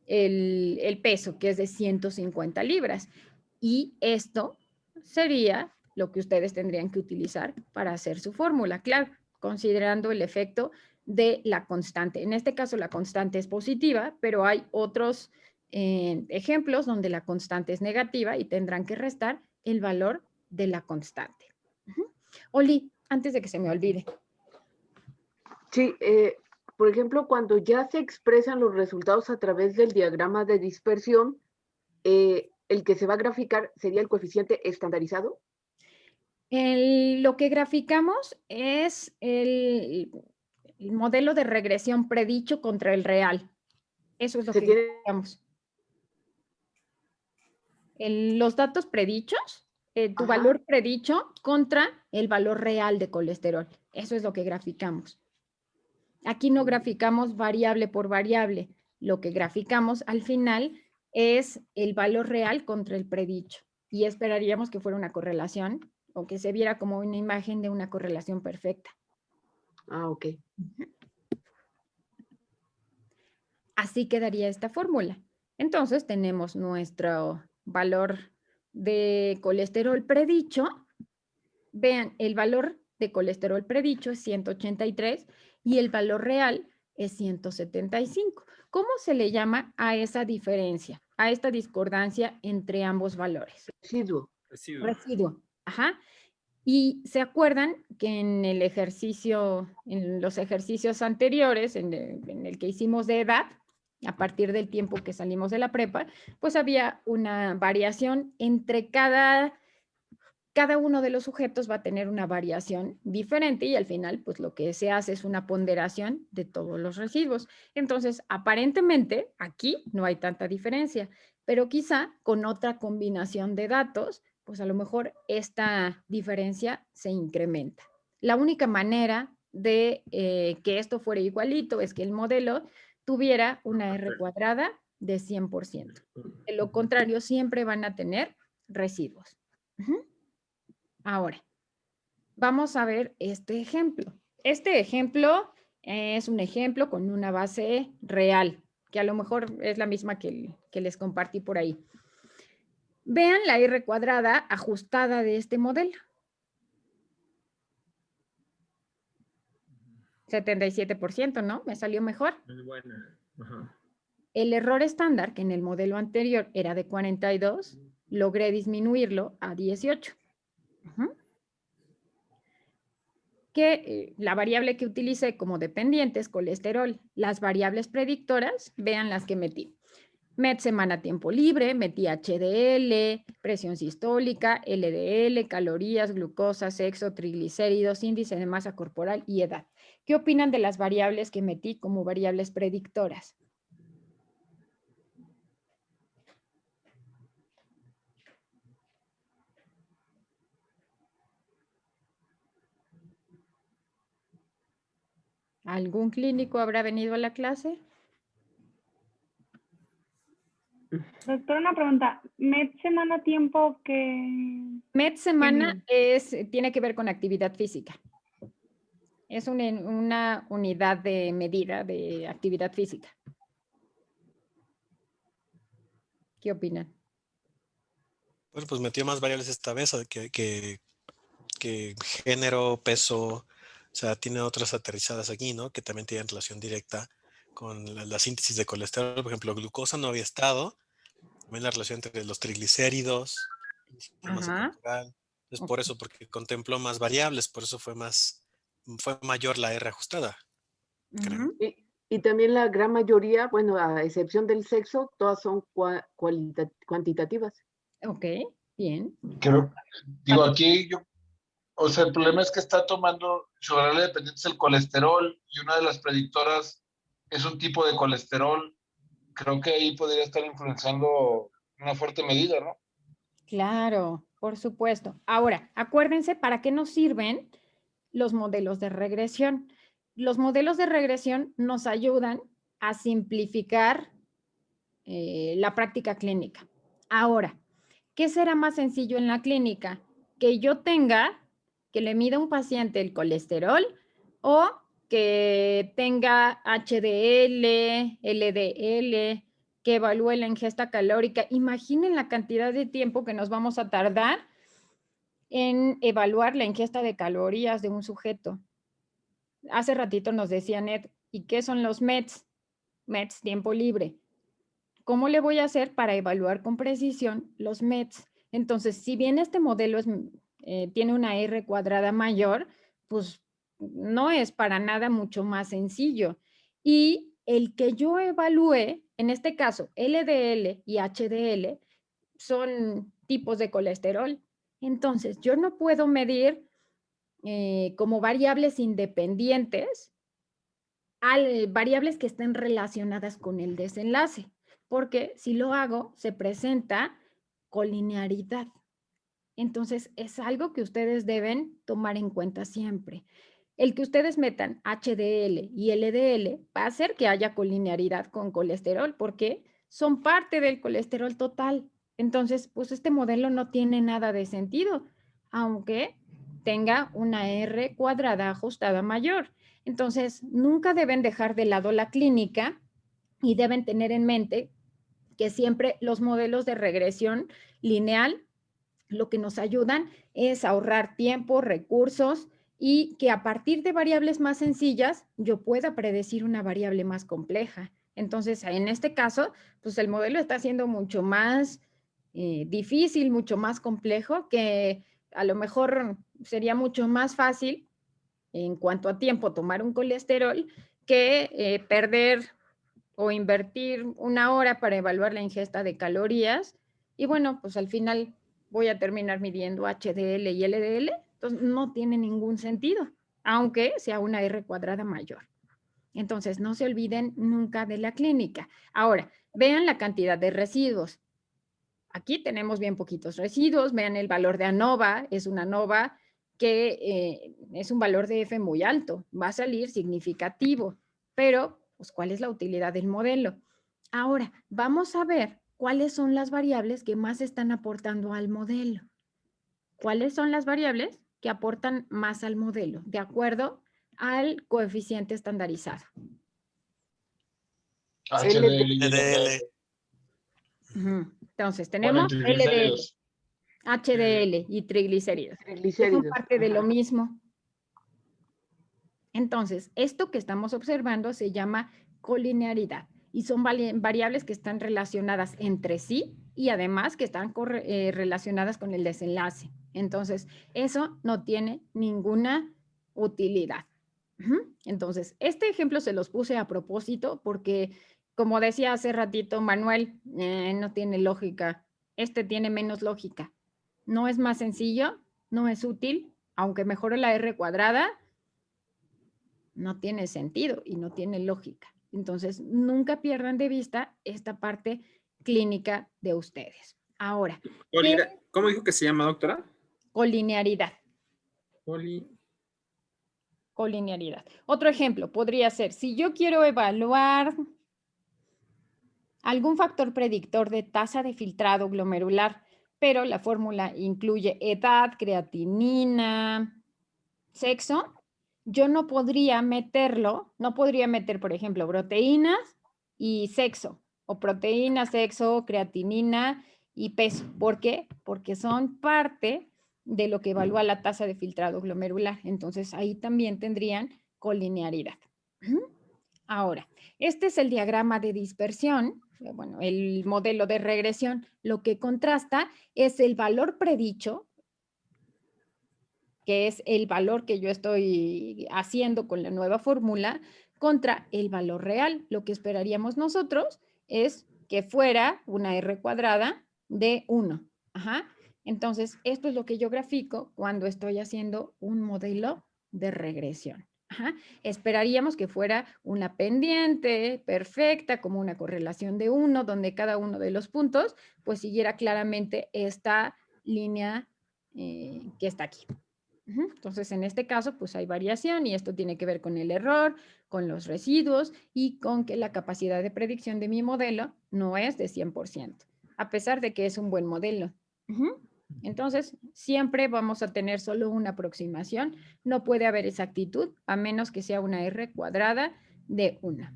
el peso, que es de 150 libras. Y esto sería lo que ustedes tendrían que utilizar para hacer su fórmula, claro, considerando el efecto de la constante. En este caso, la constante es positiva, pero hay otros ejemplos donde la constante es negativa y tendrán que restar el valor de la constante. Oli, antes de que se me olvide. Sí, por ejemplo, cuando ya se expresan los resultados a través del diagrama de dispersión, el que se va a graficar sería el coeficiente estandarizado. Lo que graficamos es el modelo de regresión predicho contra el real. Eso es lo que graficamos. Los datos predichos tu valor predicho contra el valor real de colesterol. Eso es lo que graficamos. Aquí no graficamos variable por variable. Lo que graficamos al final es el valor real contra el predicho. Y esperaríamos que fuera una correlación o que se viera como una imagen de una correlación perfecta. Ok. Así quedaría esta fórmula. Entonces tenemos nuestro valor de colesterol predicho. Vean, el valor de colesterol predicho es 183 y el valor real es 175. ¿Cómo se le llama a esa diferencia, a esta discordancia entre ambos valores? Residuo. Residuo. Ajá. Y se acuerdan que en el ejercicio, en los ejercicios anteriores, en el que hicimos de edad, a partir del tiempo que salimos de la prepa, pues había una variación entre cada uno de los sujetos va a tener una variación diferente y al final, pues lo que se hace es una ponderación de todos los residuos. Entonces, aparentemente, aquí no hay tanta diferencia, pero quizá con otra combinación de datos, pues a lo mejor esta diferencia se incrementa. La única manera de que esto fuera igualito es que el modelo tuviera una R cuadrada de 100%. De lo contrario, siempre van a tener residuos. Ahora, vamos a ver este ejemplo. Este ejemplo es un ejemplo con una base real, que a lo mejor es la misma que les compartí por ahí. Vean la R cuadrada ajustada de este modelo. 77%, ¿no? Me salió mejor. Es buena. Ajá. El error estándar, que en el modelo anterior era de 42, logré disminuirlo a 18. Que la variable que utilicé como dependiente es colesterol. Las variables predictoras, vean las que metí. Met semana tiempo libre, metí HDL, presión sistólica, LDL, calorías, glucosa, sexo, triglicéridos, índice de masa corporal y edad. ¿Qué opinan de las variables que metí como variables predictoras? ¿Algún clínico habrá venido a la clase? Doctora, una pregunta. ¿Med semana tiempo que...? Med semana tiene que ver con actividad física. Es una unidad de medida de actividad física. ¿Qué opinan? Bueno, pues metió más variables esta vez que género, peso, o sea, tiene otras aterrizadas aquí, ¿no? Que también tienen relación directa con la síntesis de colesterol. Por ejemplo, glucosa no había estado. También la relación entre los triglicéridos y la masa corporal. Entonces, por eso, porque contempló más variables, por eso fue mayor la R ajustada, creo. Y también la gran mayoría, bueno, a excepción del sexo, todas son cuantitativas. Ok, bien. Digo, aquí o sea, el problema es que está tomando su variable dependiente es el colesterol y una de las predictoras es un tipo de colesterol. Creo que ahí podría estar influenciando una fuerte medida, ¿no? Claro, por supuesto. Ahora, acuérdense para qué nos sirven los modelos de regresión. Los modelos de regresión nos ayudan a simplificar la práctica clínica. Ahora, ¿qué será más sencillo en la clínica? Que yo tenga, que le mida a un paciente el colesterol o que tenga HDL, LDL, que evalúe la ingesta calórica. Imaginen la cantidad de tiempo que nos vamos a tardar en evaluar la ingesta de calorías de un sujeto. Hace ratito nos decía Ned, ¿y qué son los METs? METs, tiempo libre. ¿Cómo le voy a hacer para evaluar con precisión los METs? Entonces, si bien este modelo tiene una R cuadrada mayor, pues no es para nada mucho más sencillo. Y el que yo evalúe, en este caso, LDL y HDL, son tipos de colesterol. Entonces, yo no puedo medir como variables independientes variables que estén relacionadas con el desenlace, porque si lo hago, se presenta colinearidad. Entonces, es algo que ustedes deben tomar en cuenta siempre. El que ustedes metan HDL y LDL va a hacer que haya colinearidad con colesterol, porque son parte del colesterol total. Entonces, pues este modelo no tiene nada de sentido, aunque tenga una R cuadrada ajustada mayor. Entonces, nunca deben dejar de lado la clínica y deben tener en mente que siempre los modelos de regresión lineal lo que nos ayudan es ahorrar tiempo, recursos y que a partir de variables más sencillas yo pueda predecir una variable más compleja. Entonces, en este caso, pues el modelo está siendo mucho más difícil, mucho más complejo, que a lo mejor sería mucho más fácil en cuanto a tiempo tomar un colesterol que perder o invertir 1 hora para evaluar la ingesta de calorías. Y bueno, pues al final voy a terminar midiendo HDL y LDL, entonces no tiene ningún sentido, aunque sea una R cuadrada mayor. Entonces, no se olviden nunca de la clínica. Ahora, vean la cantidad de residuos. Aquí tenemos bien poquitos residuos. Vean el valor de ANOVA. Es una ANOVA que es un valor de F muy alto. Va a salir significativo. Pero, pues, ¿cuál es la utilidad del modelo? Ahora, vamos a ver cuáles son las variables que más están aportando al modelo. ¿Cuáles son las variables que aportan más al modelo? De acuerdo al coeficiente estandarizado. HDL y LDL. Entonces, tenemos LDL, HDL y triglicéridos. Son parte de lo mismo. Entonces, esto que estamos observando se llama colinearidad y son variables que están relacionadas entre sí y además que están relacionadas con el desenlace. Entonces, eso no tiene ninguna utilidad. Entonces, este ejemplo se los puse a propósito porque, como decía hace ratito Manuel, no tiene lógica. Este tiene menos lógica. No es más sencillo, no es útil, aunque mejore la R cuadrada, no tiene sentido y no tiene lógica. Entonces, nunca pierdan de vista esta parte clínica de ustedes. Ahora, ¿cómo dijo que se llama, doctora? Colinearidad. Colinearidad. Otro ejemplo podría ser, si yo quiero evaluar algún factor predictor de tasa de filtrado glomerular, pero la fórmula incluye edad, creatinina, sexo, yo no podría meterlo, no podría meter, por ejemplo, proteínas y sexo, o proteína, sexo, creatinina y peso. ¿Por qué? Porque son parte de lo que evalúa la tasa de filtrado glomerular. Entonces, ahí también tendrían colinearidad. Ahora, este es el diagrama de dispersión, bueno, el modelo de regresión. Lo que contrasta es el valor predicho, que es el valor que yo estoy haciendo con la nueva fórmula, contra el valor real. Lo que esperaríamos nosotros es que fuera una R cuadrada de 1. Entonces, esto es lo que yo grafico cuando estoy haciendo un modelo de regresión. Esperaríamos que fuera una pendiente perfecta, como una correlación de 1, donde cada uno de los puntos pues siguiera claramente esta línea que está aquí. Entonces, en este caso, pues hay variación y esto tiene que ver con el error, con los residuos y con que la capacidad de predicción de mi modelo no es de 100%, a pesar de que es un buen modelo. Entonces, siempre vamos a tener solo una aproximación. No puede haber exactitud a menos que sea una R cuadrada de 1.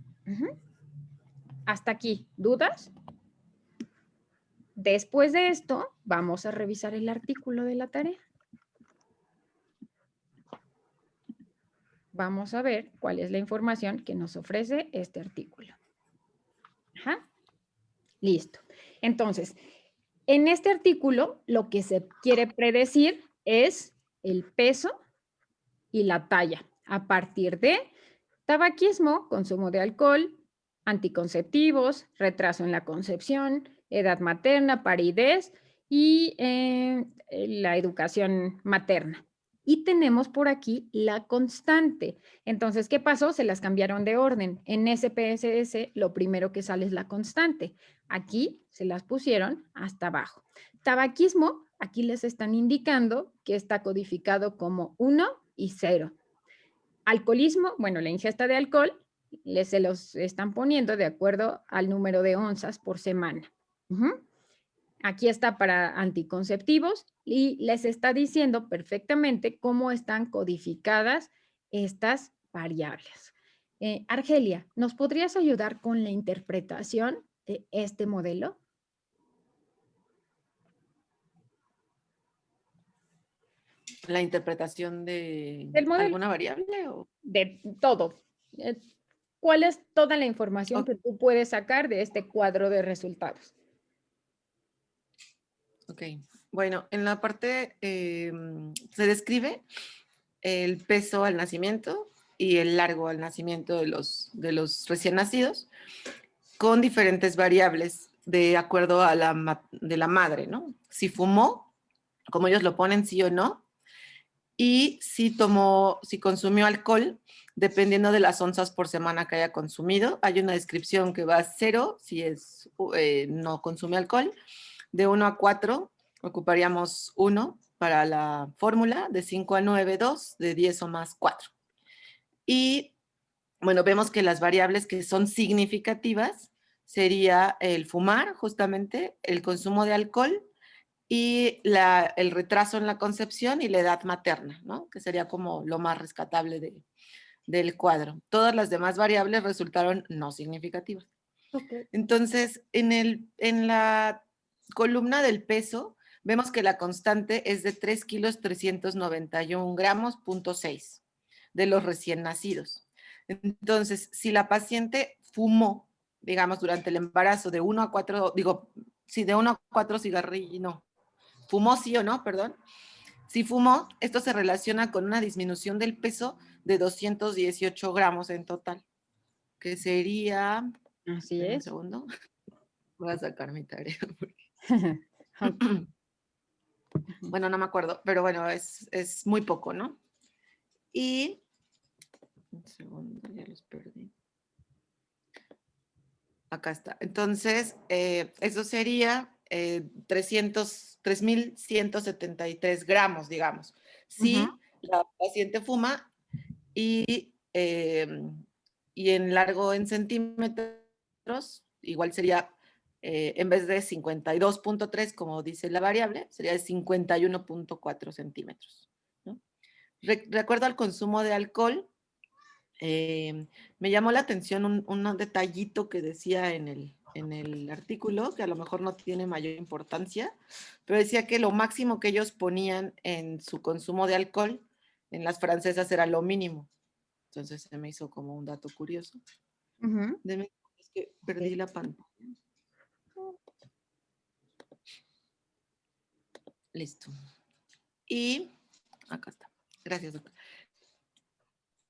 Hasta aquí, ¿dudas? Después de esto, vamos a revisar el artículo de la tarea. Vamos a ver cuál es la información que nos ofrece este artículo. Listo. Entonces, en este artículo, lo que se quiere predecir es el peso y la talla a partir de tabaquismo, consumo de alcohol, anticonceptivos, retraso en la concepción, edad materna, paridez y la educación materna. Y tenemos por aquí la constante. Entonces, ¿qué pasó? Se las cambiaron de orden. En SPSS, lo primero que sale es la constante. Aquí se las pusieron hasta abajo. Tabaquismo, aquí les están indicando que está codificado como 1 y 0. Alcoholismo, bueno, la ingesta de alcohol, se los están poniendo de acuerdo al número de onzas por semana. Aquí está para anticonceptivos y les está diciendo perfectamente cómo están codificadas estas variables. Argelia, ¿nos podrías ayudar con la interpretación de este modelo? ¿La interpretación de ¿Del modelo? alguna variable? O? De todo. ¿Cuál es toda la información Ok. que tú puedes sacar de este cuadro de resultados? Ok, bueno, en la parte se describe el peso al nacimiento y el largo al nacimiento de los recién nacidos con diferentes variables de acuerdo a de la madre, ¿no? Si fumó, como ellos lo ponen, sí o no, y si consumió alcohol, dependiendo de las onzas por semana que haya consumido. Hay una descripción que va a 0 si no consume alcohol. De 1 a 4 ocuparíamos 1 para la fórmula, de 5 a 9, 2, de 10 o más, 4. Y bueno, vemos que las variables que son significativas sería el fumar, justamente, el consumo de alcohol y el retraso en la concepción y la edad materna, ¿no? Que sería como lo más rescatable del cuadro. Todas las demás variables resultaron no significativas. Okay. Entonces, en la columna del peso, vemos que la constante es de 3 kilos 391 gramos, punto 6, de los recién nacidos. Entonces, si la paciente fumó, digamos, durante el embarazo de 1 a 4, de 1 a 4 cigarrillos, no, fumó sí o no, perdón. Si fumó, esto se relaciona con una disminución del peso de 218 gramos en total, que sería... Así Un es. segundo. Voy a sacar mi tarea. Okay. Bueno, no me acuerdo, pero bueno, es muy poco, ¿no? Y... Un segundo, ya los perdí. Acá está. Entonces, eso sería 3.173 gramos, digamos. Si la paciente fuma y en largo en centímetros, igual sería, en vez de 52.3, como dice la variable, sería de 51.4 centímetros, ¿no? De acuerdo al consumo de alcohol, me llamó la atención un detallito que decía en el artículo, que a lo mejor no tiene mayor importancia, pero decía que lo máximo que ellos ponían en su consumo de alcohol en las francesas era lo mínimo. Entonces se me hizo como un dato curioso. Es que perdí la pantalla. Listo. Y acá está. Gracias, doctor.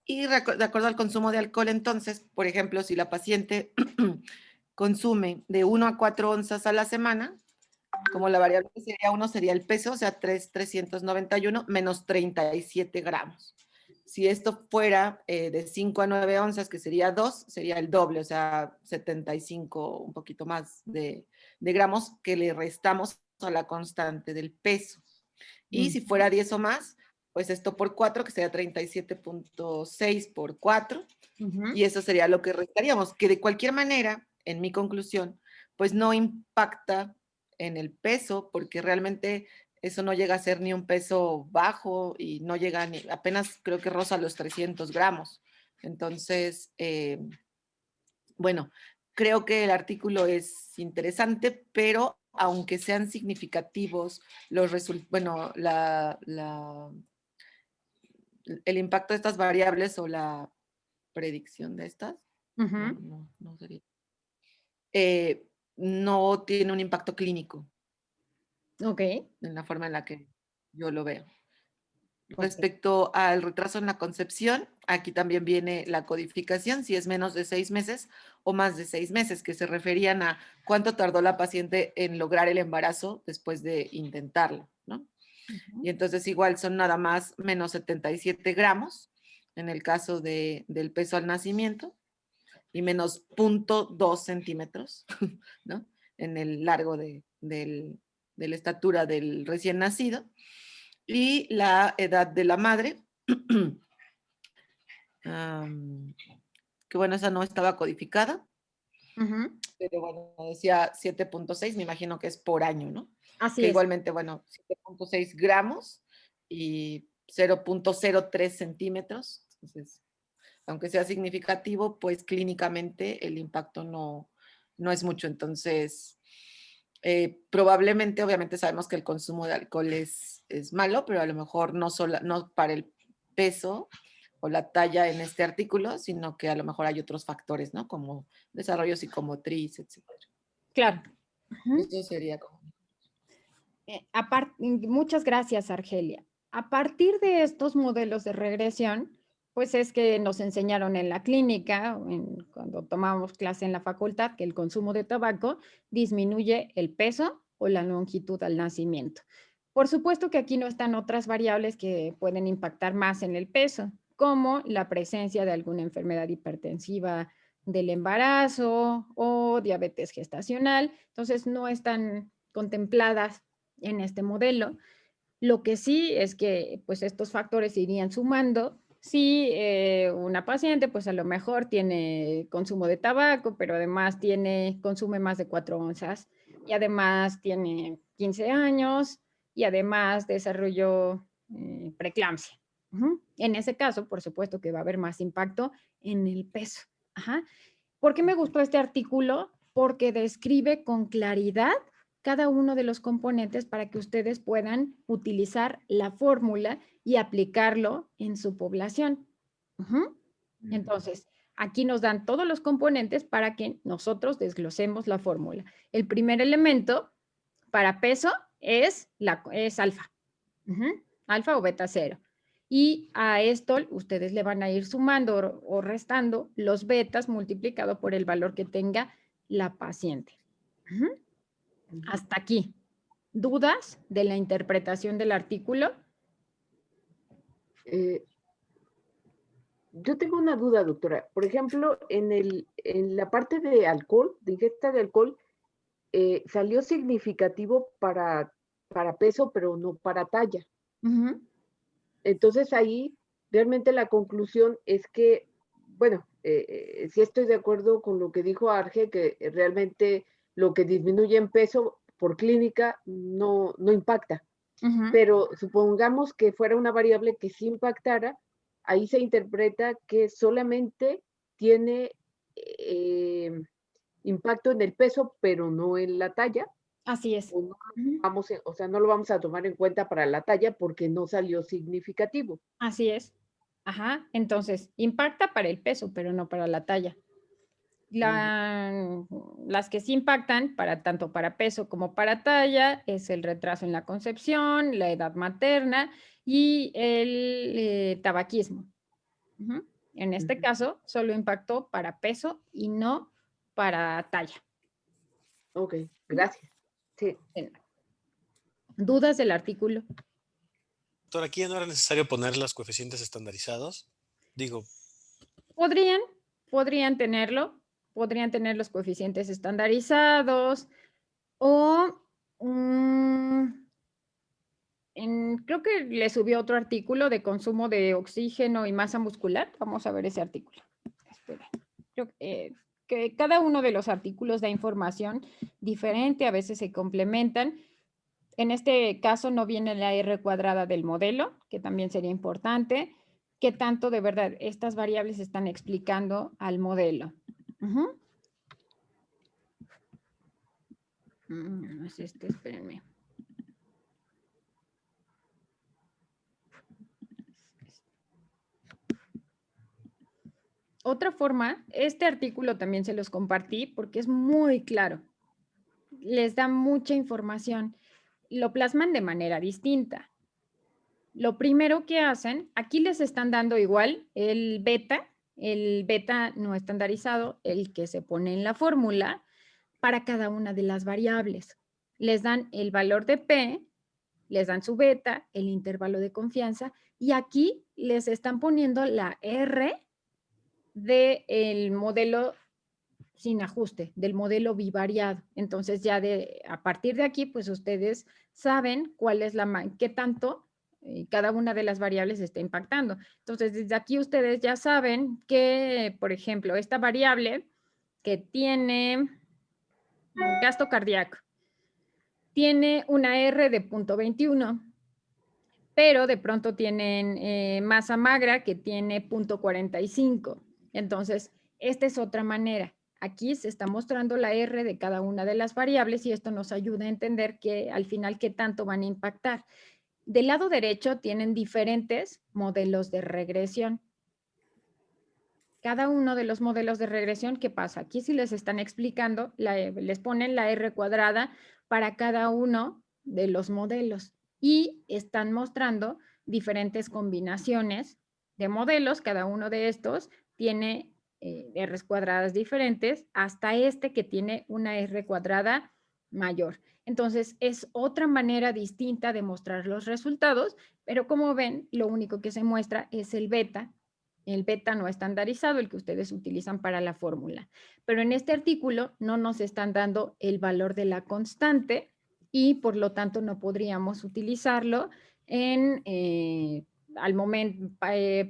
Y de acuerdo al consumo de alcohol, entonces, por ejemplo, si la paciente consume de 1 a 4 onzas a la semana, como la variable sería 1, sería el peso, o sea, 391 menos 37 gramos. Si esto fuera de 5 a 9 onzas, que sería 2, sería el doble, o sea, 75, un poquito más de gramos que le restamos a la constante del peso. Y si fuera 10 o más, pues esto por 4, que sería 37.6 por 4, y eso sería lo que restaríamos, que de cualquier manera, en mi conclusión, pues no impacta en el peso, porque realmente eso no llega a ser ni un peso bajo y no llega ni, apenas creo que roza los 300 gramos. Entonces, bueno, creo que el artículo es interesante, pero aunque sean significativos los resultados, bueno, el impacto de estas variables o la predicción de estas, no sería. No tiene un impacto clínico. Ok. En la forma en la que yo lo veo. Respecto al retraso en la concepción, aquí también viene la codificación, si es menos de 6 meses o más de 6 meses, que se referían a cuánto tardó la paciente en lograr el embarazo después de intentarlo, ¿no? Y entonces igual son nada más menos 77 gramos en el caso del peso al nacimiento y menos 0.2 centímetros, ¿no? En el largo del de la estatura del recién nacido, y la edad de la madre, que bueno, esa no estaba codificada, pero bueno, decía 7.6, me imagino que es por año, ¿no? Así que es. igualmente, bueno, 7.6 gramos y 0.03 centímetros. Entonces, aunque sea significativo, pues clínicamente el impacto no es mucho. Entonces, probablemente, obviamente sabemos que el consumo de alcohol es malo, pero a lo mejor no para el peso o la talla en este artículo, sino que a lo mejor hay otros factores, ¿no? Como desarrollo psicomotriz, etc. Claro. Esto sería como... Muchas gracias, Argelia. A partir de estos modelos de regresión, pues es que nos enseñaron en la clínica, cuando tomamos clase en la facultad, que el consumo de tabaco disminuye el peso o la longitud al nacimiento. Por supuesto que aquí no están otras variables que pueden impactar más en el peso, como la presencia de alguna enfermedad hipertensiva del embarazo o diabetes gestacional. Entonces, no están contempladas en este modelo. Lo que sí es que pues estos factores se irían sumando si una paciente pues a lo mejor tiene consumo de tabaco, pero además consume más de 4 onzas y además tiene 15 años y además desarrolló preeclampsia. En ese caso, por supuesto que va a haber más impacto en el peso. ¿Por qué me gustó este artículo? Porque describe con claridad cada uno de los componentes para que ustedes puedan utilizar la fórmula y aplicarlo en su población. Entonces, aquí nos dan todos los componentes para que nosotros desglosemos la fórmula. El primer elemento para peso es alfa. Alfa o beta 0. Y a esto ustedes le van a ir sumando o restando los betas multiplicado por el valor que tenga la paciente. Hasta aquí. ¿Dudas de la interpretación del artículo? Yo tengo una duda, doctora. Por ejemplo, en la parte de alcohol, de ingesta de alcohol, salió significativo para peso, pero no para talla. Entonces ahí realmente la conclusión es que, bueno, sí estoy de acuerdo con lo que dijo Arge, que realmente lo que disminuye en peso por clínica no impacta. Pero supongamos que fuera una variable que sí impactara, ahí se interpreta que solamente tiene impacto en el peso, pero no en la talla. Así es. O sea, no lo vamos a tomar en cuenta para la talla porque no salió significativo. Así es. Entonces, impacta para el peso, pero no para la talla. Las que sí impactan tanto para peso como para talla es el retraso en la concepción, la edad materna y el tabaquismo. En este caso, solo impactó para peso y no para talla. Ok, gracias. Sí. ¿Dudas del artículo? Doctor, ¿aquí no era necesario poner los coeficientes estandarizados? Digo. Podrían tenerlo. Podrían tener los coeficientes estandarizados o creo que le subió otro artículo de consumo de oxígeno y masa muscular. Vamos a ver ese artículo. Espera. Creo que cada uno de los artículos da información diferente, a veces se complementan. En este caso no viene la R cuadrada del modelo, que también sería importante. ¿Qué tanto de verdad estas variables están explicando al modelo? No es espérenme. Otra forma, este artículo también se los compartí porque es muy claro. Les da mucha información. Lo plasman de manera distinta. Lo primero que hacen, aquí les están dando igual el beta no estandarizado, el que se pone en la fórmula para cada una de las variables. Les dan el valor de P, les dan su beta, el intervalo de confianza, y aquí les están poniendo la R del modelo sin ajuste, del modelo bivariado. Entonces ya a partir de aquí, pues ustedes saben cuál es qué tanto cada una de las variables está impactando. Entonces, desde aquí ustedes ya saben que, por ejemplo, esta variable que tiene gasto cardíaco, tiene una R de 0.21, pero de pronto tienen masa magra que tiene 0.45. Entonces, esta es otra manera. Aquí se está mostrando la R de cada una de las variables y esto nos ayuda a entender que al final qué tanto van a impactar. Del lado derecho tienen diferentes modelos de regresión. Cada uno de los modelos de regresión, ¿qué pasa? Aquí sí les están explicando, les ponen la R cuadrada para cada uno de los modelos y están mostrando diferentes combinaciones de modelos. Cada uno de estos tiene R's cuadradas diferentes hasta este que tiene una R cuadrada mayor. Entonces, es otra manera distinta de mostrar los resultados, pero como ven, lo único que se muestra es el beta no estandarizado, el que ustedes utilizan para la fórmula. Pero en este artículo no nos están dando el valor de la constante y por lo tanto no podríamos utilizarlo al momento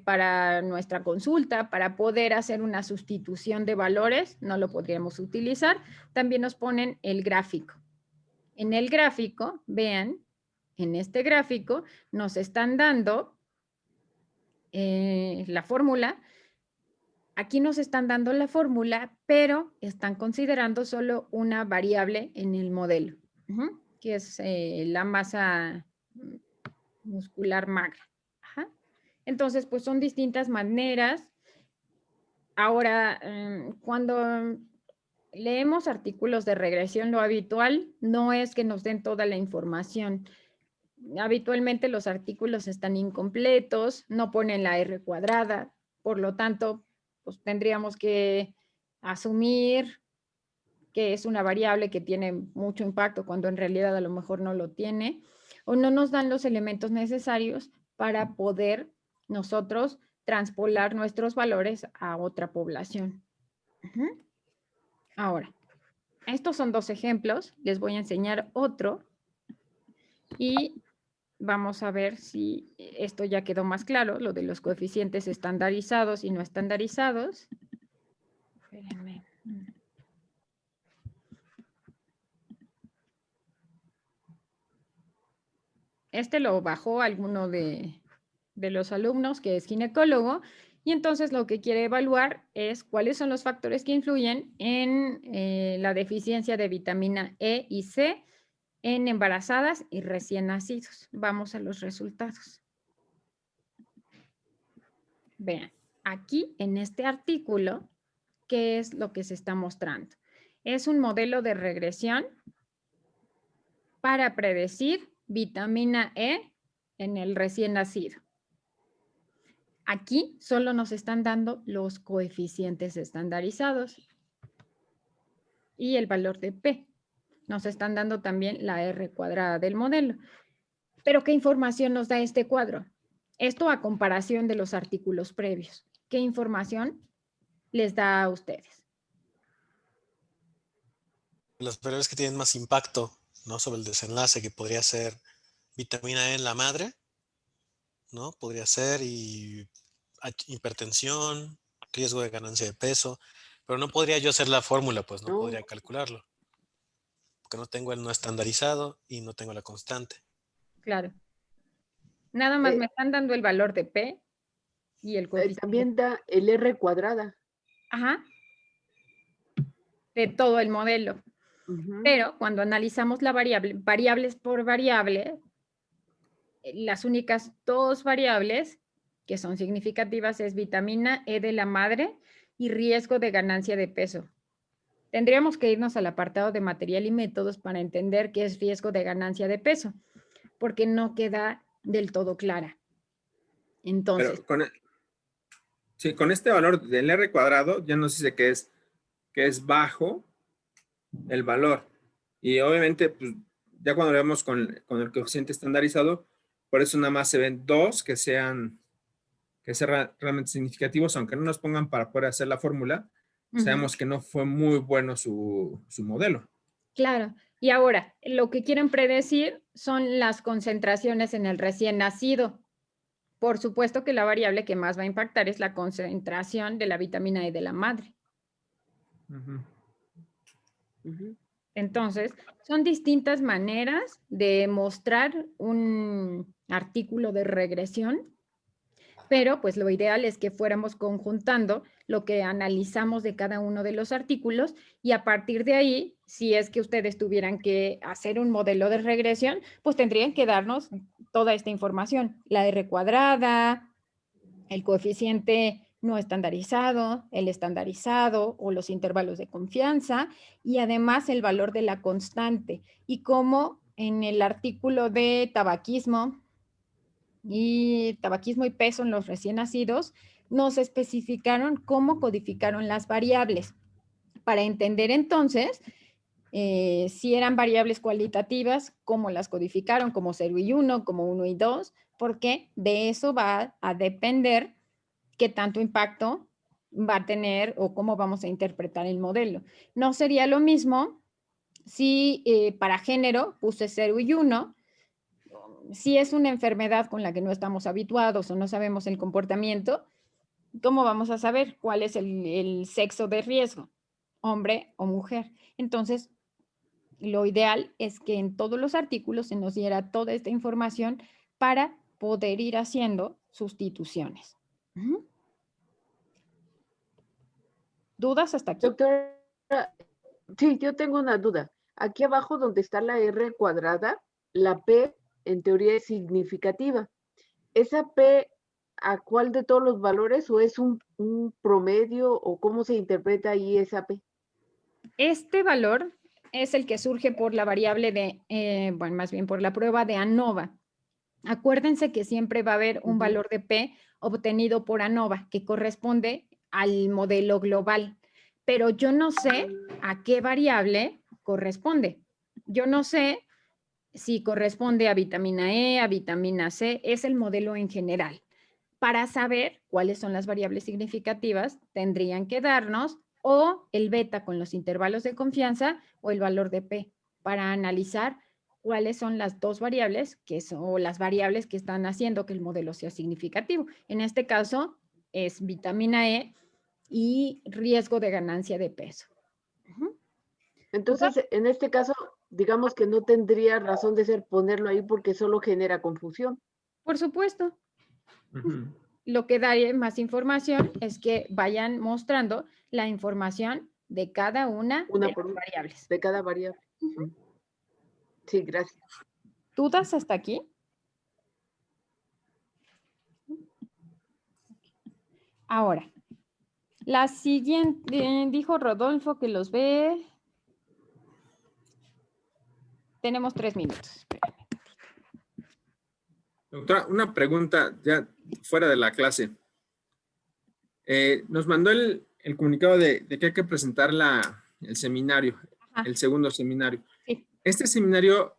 para nuestra consulta, para poder hacer una sustitución de valores, no lo podríamos utilizar. También nos ponen el gráfico. En el gráfico, vean, en este gráfico nos están dando la fórmula. Aquí nos están dando la fórmula, pero están considerando solo una variable en el modelo, que es la masa muscular magra. Ajá. Entonces, pues son distintas maneras. Ahora, cuando leemos artículos de regresión, lo habitual no es que nos den toda la información. Habitualmente los artículos están incompletos, no ponen la R cuadrada, por lo tanto, pues tendríamos que asumir que es una variable que tiene mucho impacto cuando en realidad a lo mejor no lo tiene, o no nos dan los elementos necesarios para poder nosotros transpolar nuestros valores a otra población. Ahora, estos son 2 ejemplos, les voy a enseñar otro y vamos a ver si esto ya quedó más claro, lo de los coeficientes estandarizados y no estandarizados. Espérenme. Este lo bajó alguno de los alumnos que es ginecólogo y entonces lo que quiere evaluar es cuáles son los factores que influyen en la deficiencia de vitamina E y C en embarazadas y recién nacidos. Vamos a los resultados. Vean, aquí en este artículo, ¿qué es lo que se está mostrando? Es un modelo de regresión para predecir vitamina E en el recién nacido. Aquí solo nos están dando los coeficientes estandarizados y el valor de P. Nos están dando también la R cuadrada del modelo. Pero ¿qué información nos da este cuadro? Esto a comparación de los artículos previos. ¿Qué información les da a ustedes? Las variables que tienen más impacto, ¿no?, sobre el desenlace, que podría ser vitamina E en la madre, ¿no? Podría ser, y hipertensión, riesgo de ganancia de peso, pero no podría yo hacer la fórmula, pues no podría calcularlo, porque no tengo el no estandarizado y no tengo la constante. Claro. Nada más me están dando el valor de P y el coeficiente. También da el R cuadrada. Ajá. De todo el modelo. Pero cuando analizamos la variables por variable, las únicas 2 variables que son significativas es vitamina E de la madre y riesgo de ganancia de peso. Tendríamos que irnos al apartado de material y métodos para entender qué es riesgo de ganancia de peso, porque no queda del todo clara. Entonces. Pero con este valor del R cuadrado ya nos dice que es bajo el valor. Y obviamente, pues, ya cuando lo vemos con el coeficiente estandarizado, por eso nada más se ven 2 que sean realmente significativos, aunque no nos pongan para poder hacer la fórmula, sabemos que no fue muy bueno su modelo. Claro. Y ahora, lo que quieren predecir son las concentraciones en el recién nacido. Por supuesto que la variable que más va a impactar es la concentración de la vitamina E de la madre. Entonces, son distintas maneras de mostrar un artículo de regresión, pero pues lo ideal es que fuéramos conjuntando lo que analizamos de cada uno de los artículos y a partir de ahí, si es que ustedes tuvieran que hacer un modelo de regresión, pues tendrían que darnos toda esta información, la R cuadrada, el coeficiente no estandarizado, el estandarizado o los intervalos de confianza y además el valor de la constante. Y como en el artículo de tabaquismo y peso en los recién nacidos, nos especificaron cómo codificaron las variables para entender entonces si eran variables cualitativas, cómo las codificaron, como 0 y 1, como 1 y 2, porque de eso va a depender qué tanto impacto va a tener o cómo vamos a interpretar el modelo. No sería lo mismo si para género puse 0 y 1, si es una enfermedad con la que no estamos habituados o no sabemos el comportamiento, ¿cómo vamos a saber cuál es el sexo de riesgo, hombre o mujer? Entonces, lo ideal es que en todos los artículos se nos diera toda esta información para poder ir haciendo sustituciones. ¿Dudas hasta aquí? Doctora, sí, yo tengo una duda. Aquí abajo donde está la R cuadrada, la P en teoría es significativa. ¿Esa P a cuál de todos los valores o es un promedio o cómo se interpreta ahí esa P? Este valor es el que surge por la variable de, bueno, más bien por la prueba de ANOVA. Acuérdense que siempre va a haber un valor de P obtenido por ANOVA que corresponde al modelo global, pero yo no sé a qué variable corresponde. Yo no sé si corresponde a vitamina E, a vitamina C, es el modelo en general. Para saber cuáles son las variables significativas, tendrían que darnos o el beta con los intervalos de confianza o el valor de P para analizar cuáles son las dos variables o las variables que están haciendo que el modelo sea significativo. En este caso es vitamina E y riesgo de ganancia de peso. Entonces, en este caso, digamos que no tendría razón de ser ponerlo ahí porque solo genera confusión. Por supuesto. Lo que da más información es que vayan mostrando la información de cada una de las variables. De cada variable. Sí, gracias. ¿Dudas hasta aquí? Ahora, la siguiente, dijo Rodolfo que los ve. Tenemos 3 minutos. Doctora, una pregunta ya fuera de la clase. Nos mandó el comunicado de que hay que presentar el seminario, el segundo seminario. Sí. Este seminario,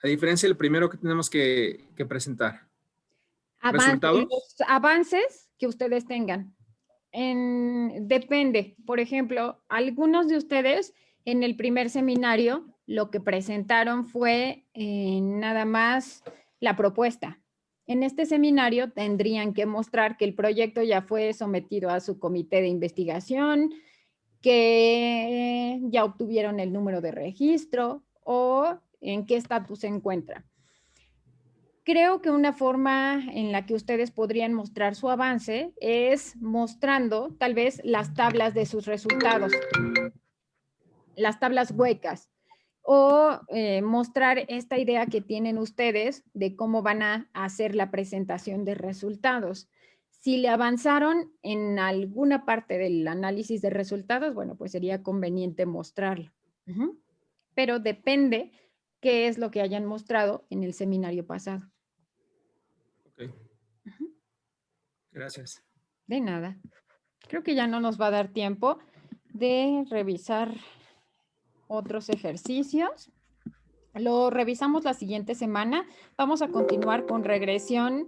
a diferencia del primero, que tenemos que presentar. ¿Resultados? Los avances que ustedes tengan. Depende. Por ejemplo, algunos de ustedes en el primer seminario lo que presentaron fue nada más la propuesta. En este seminario tendrían que mostrar que el proyecto ya fue sometido a su comité de investigación, que ya obtuvieron el número de registro o en qué estatus se encuentra. Creo que una forma en la que ustedes podrían mostrar su avance es mostrando tal vez las tablas de sus resultados, las tablas huecas, o mostrar esta idea que tienen ustedes de cómo van a hacer la presentación de resultados. Si le avanzaron en alguna parte del análisis de resultados, bueno, pues sería conveniente mostrarlo. Pero depende qué es lo que hayan mostrado en el seminario pasado. Ok. Gracias. De nada. Creo que ya no nos va a dar tiempo de revisar otros ejercicios. Lo revisamos la siguiente semana. Vamos a continuar con regresión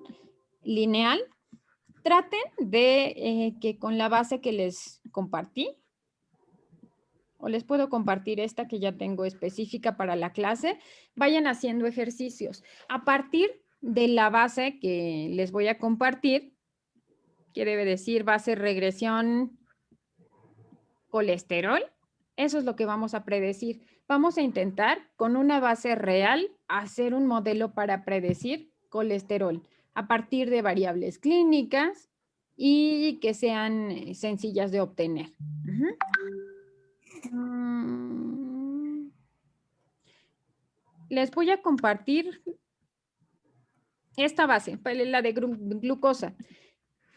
lineal. Traten de que con la base que les compartí, o les puedo compartir esta que ya tengo específica para la clase. Vayan haciendo ejercicios. A partir de la base que les voy a compartir, que debe decir base regresión colesterol, eso es lo que vamos a predecir. Vamos a intentar con una base real hacer un modelo para predecir colesterol a partir de variables clínicas y que sean sencillas de obtener. Les voy a compartir esta base, la de glucosa.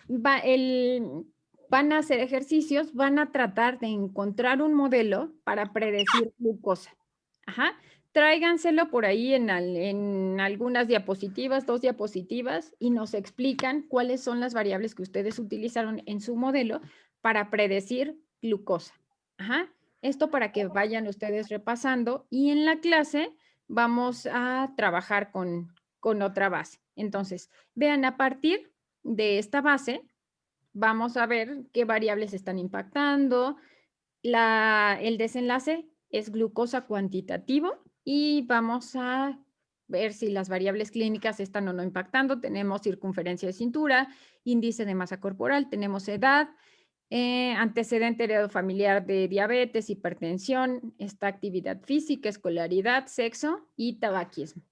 Van a hacer ejercicios, van a tratar de encontrar un modelo para predecir glucosa. Ajá. Tráiganselo por ahí en algunas diapositivas, 2 diapositivas, y nos explican cuáles son las variables que ustedes utilizaron en su modelo para predecir glucosa. Ajá. Esto para que vayan ustedes repasando, y en la clase vamos a trabajar con otra base. Entonces, vean, a partir de esta base, vamos a ver qué variables están impactando. El desenlace es glucosa cuantitativo y vamos a ver si las variables clínicas están o no impactando. Tenemos circunferencia de cintura, índice de masa corporal, tenemos edad, antecedente heredofamiliar de diabetes, hipertensión, esta actividad física, escolaridad, sexo y tabaquismo.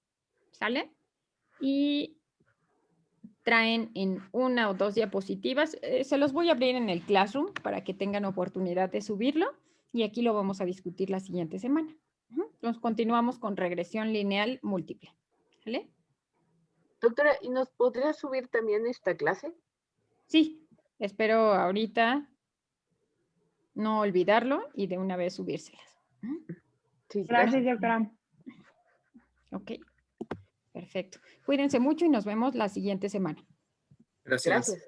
¿Sale? Y traen en 1 o 2 diapositivas. Se los voy a abrir en el Classroom para que tengan oportunidad de subirlo, y aquí lo vamos a discutir la siguiente semana. Entonces continuamos con regresión lineal múltiple. ¿Vale? Doctora, ¿y nos podría subir también esta clase? Sí, espero ahorita no olvidarlo y de una vez subírselas. Sí, Gracias, doctora. Ok, perfecto. Cuídense mucho y nos vemos la siguiente semana. Gracias. Gracias.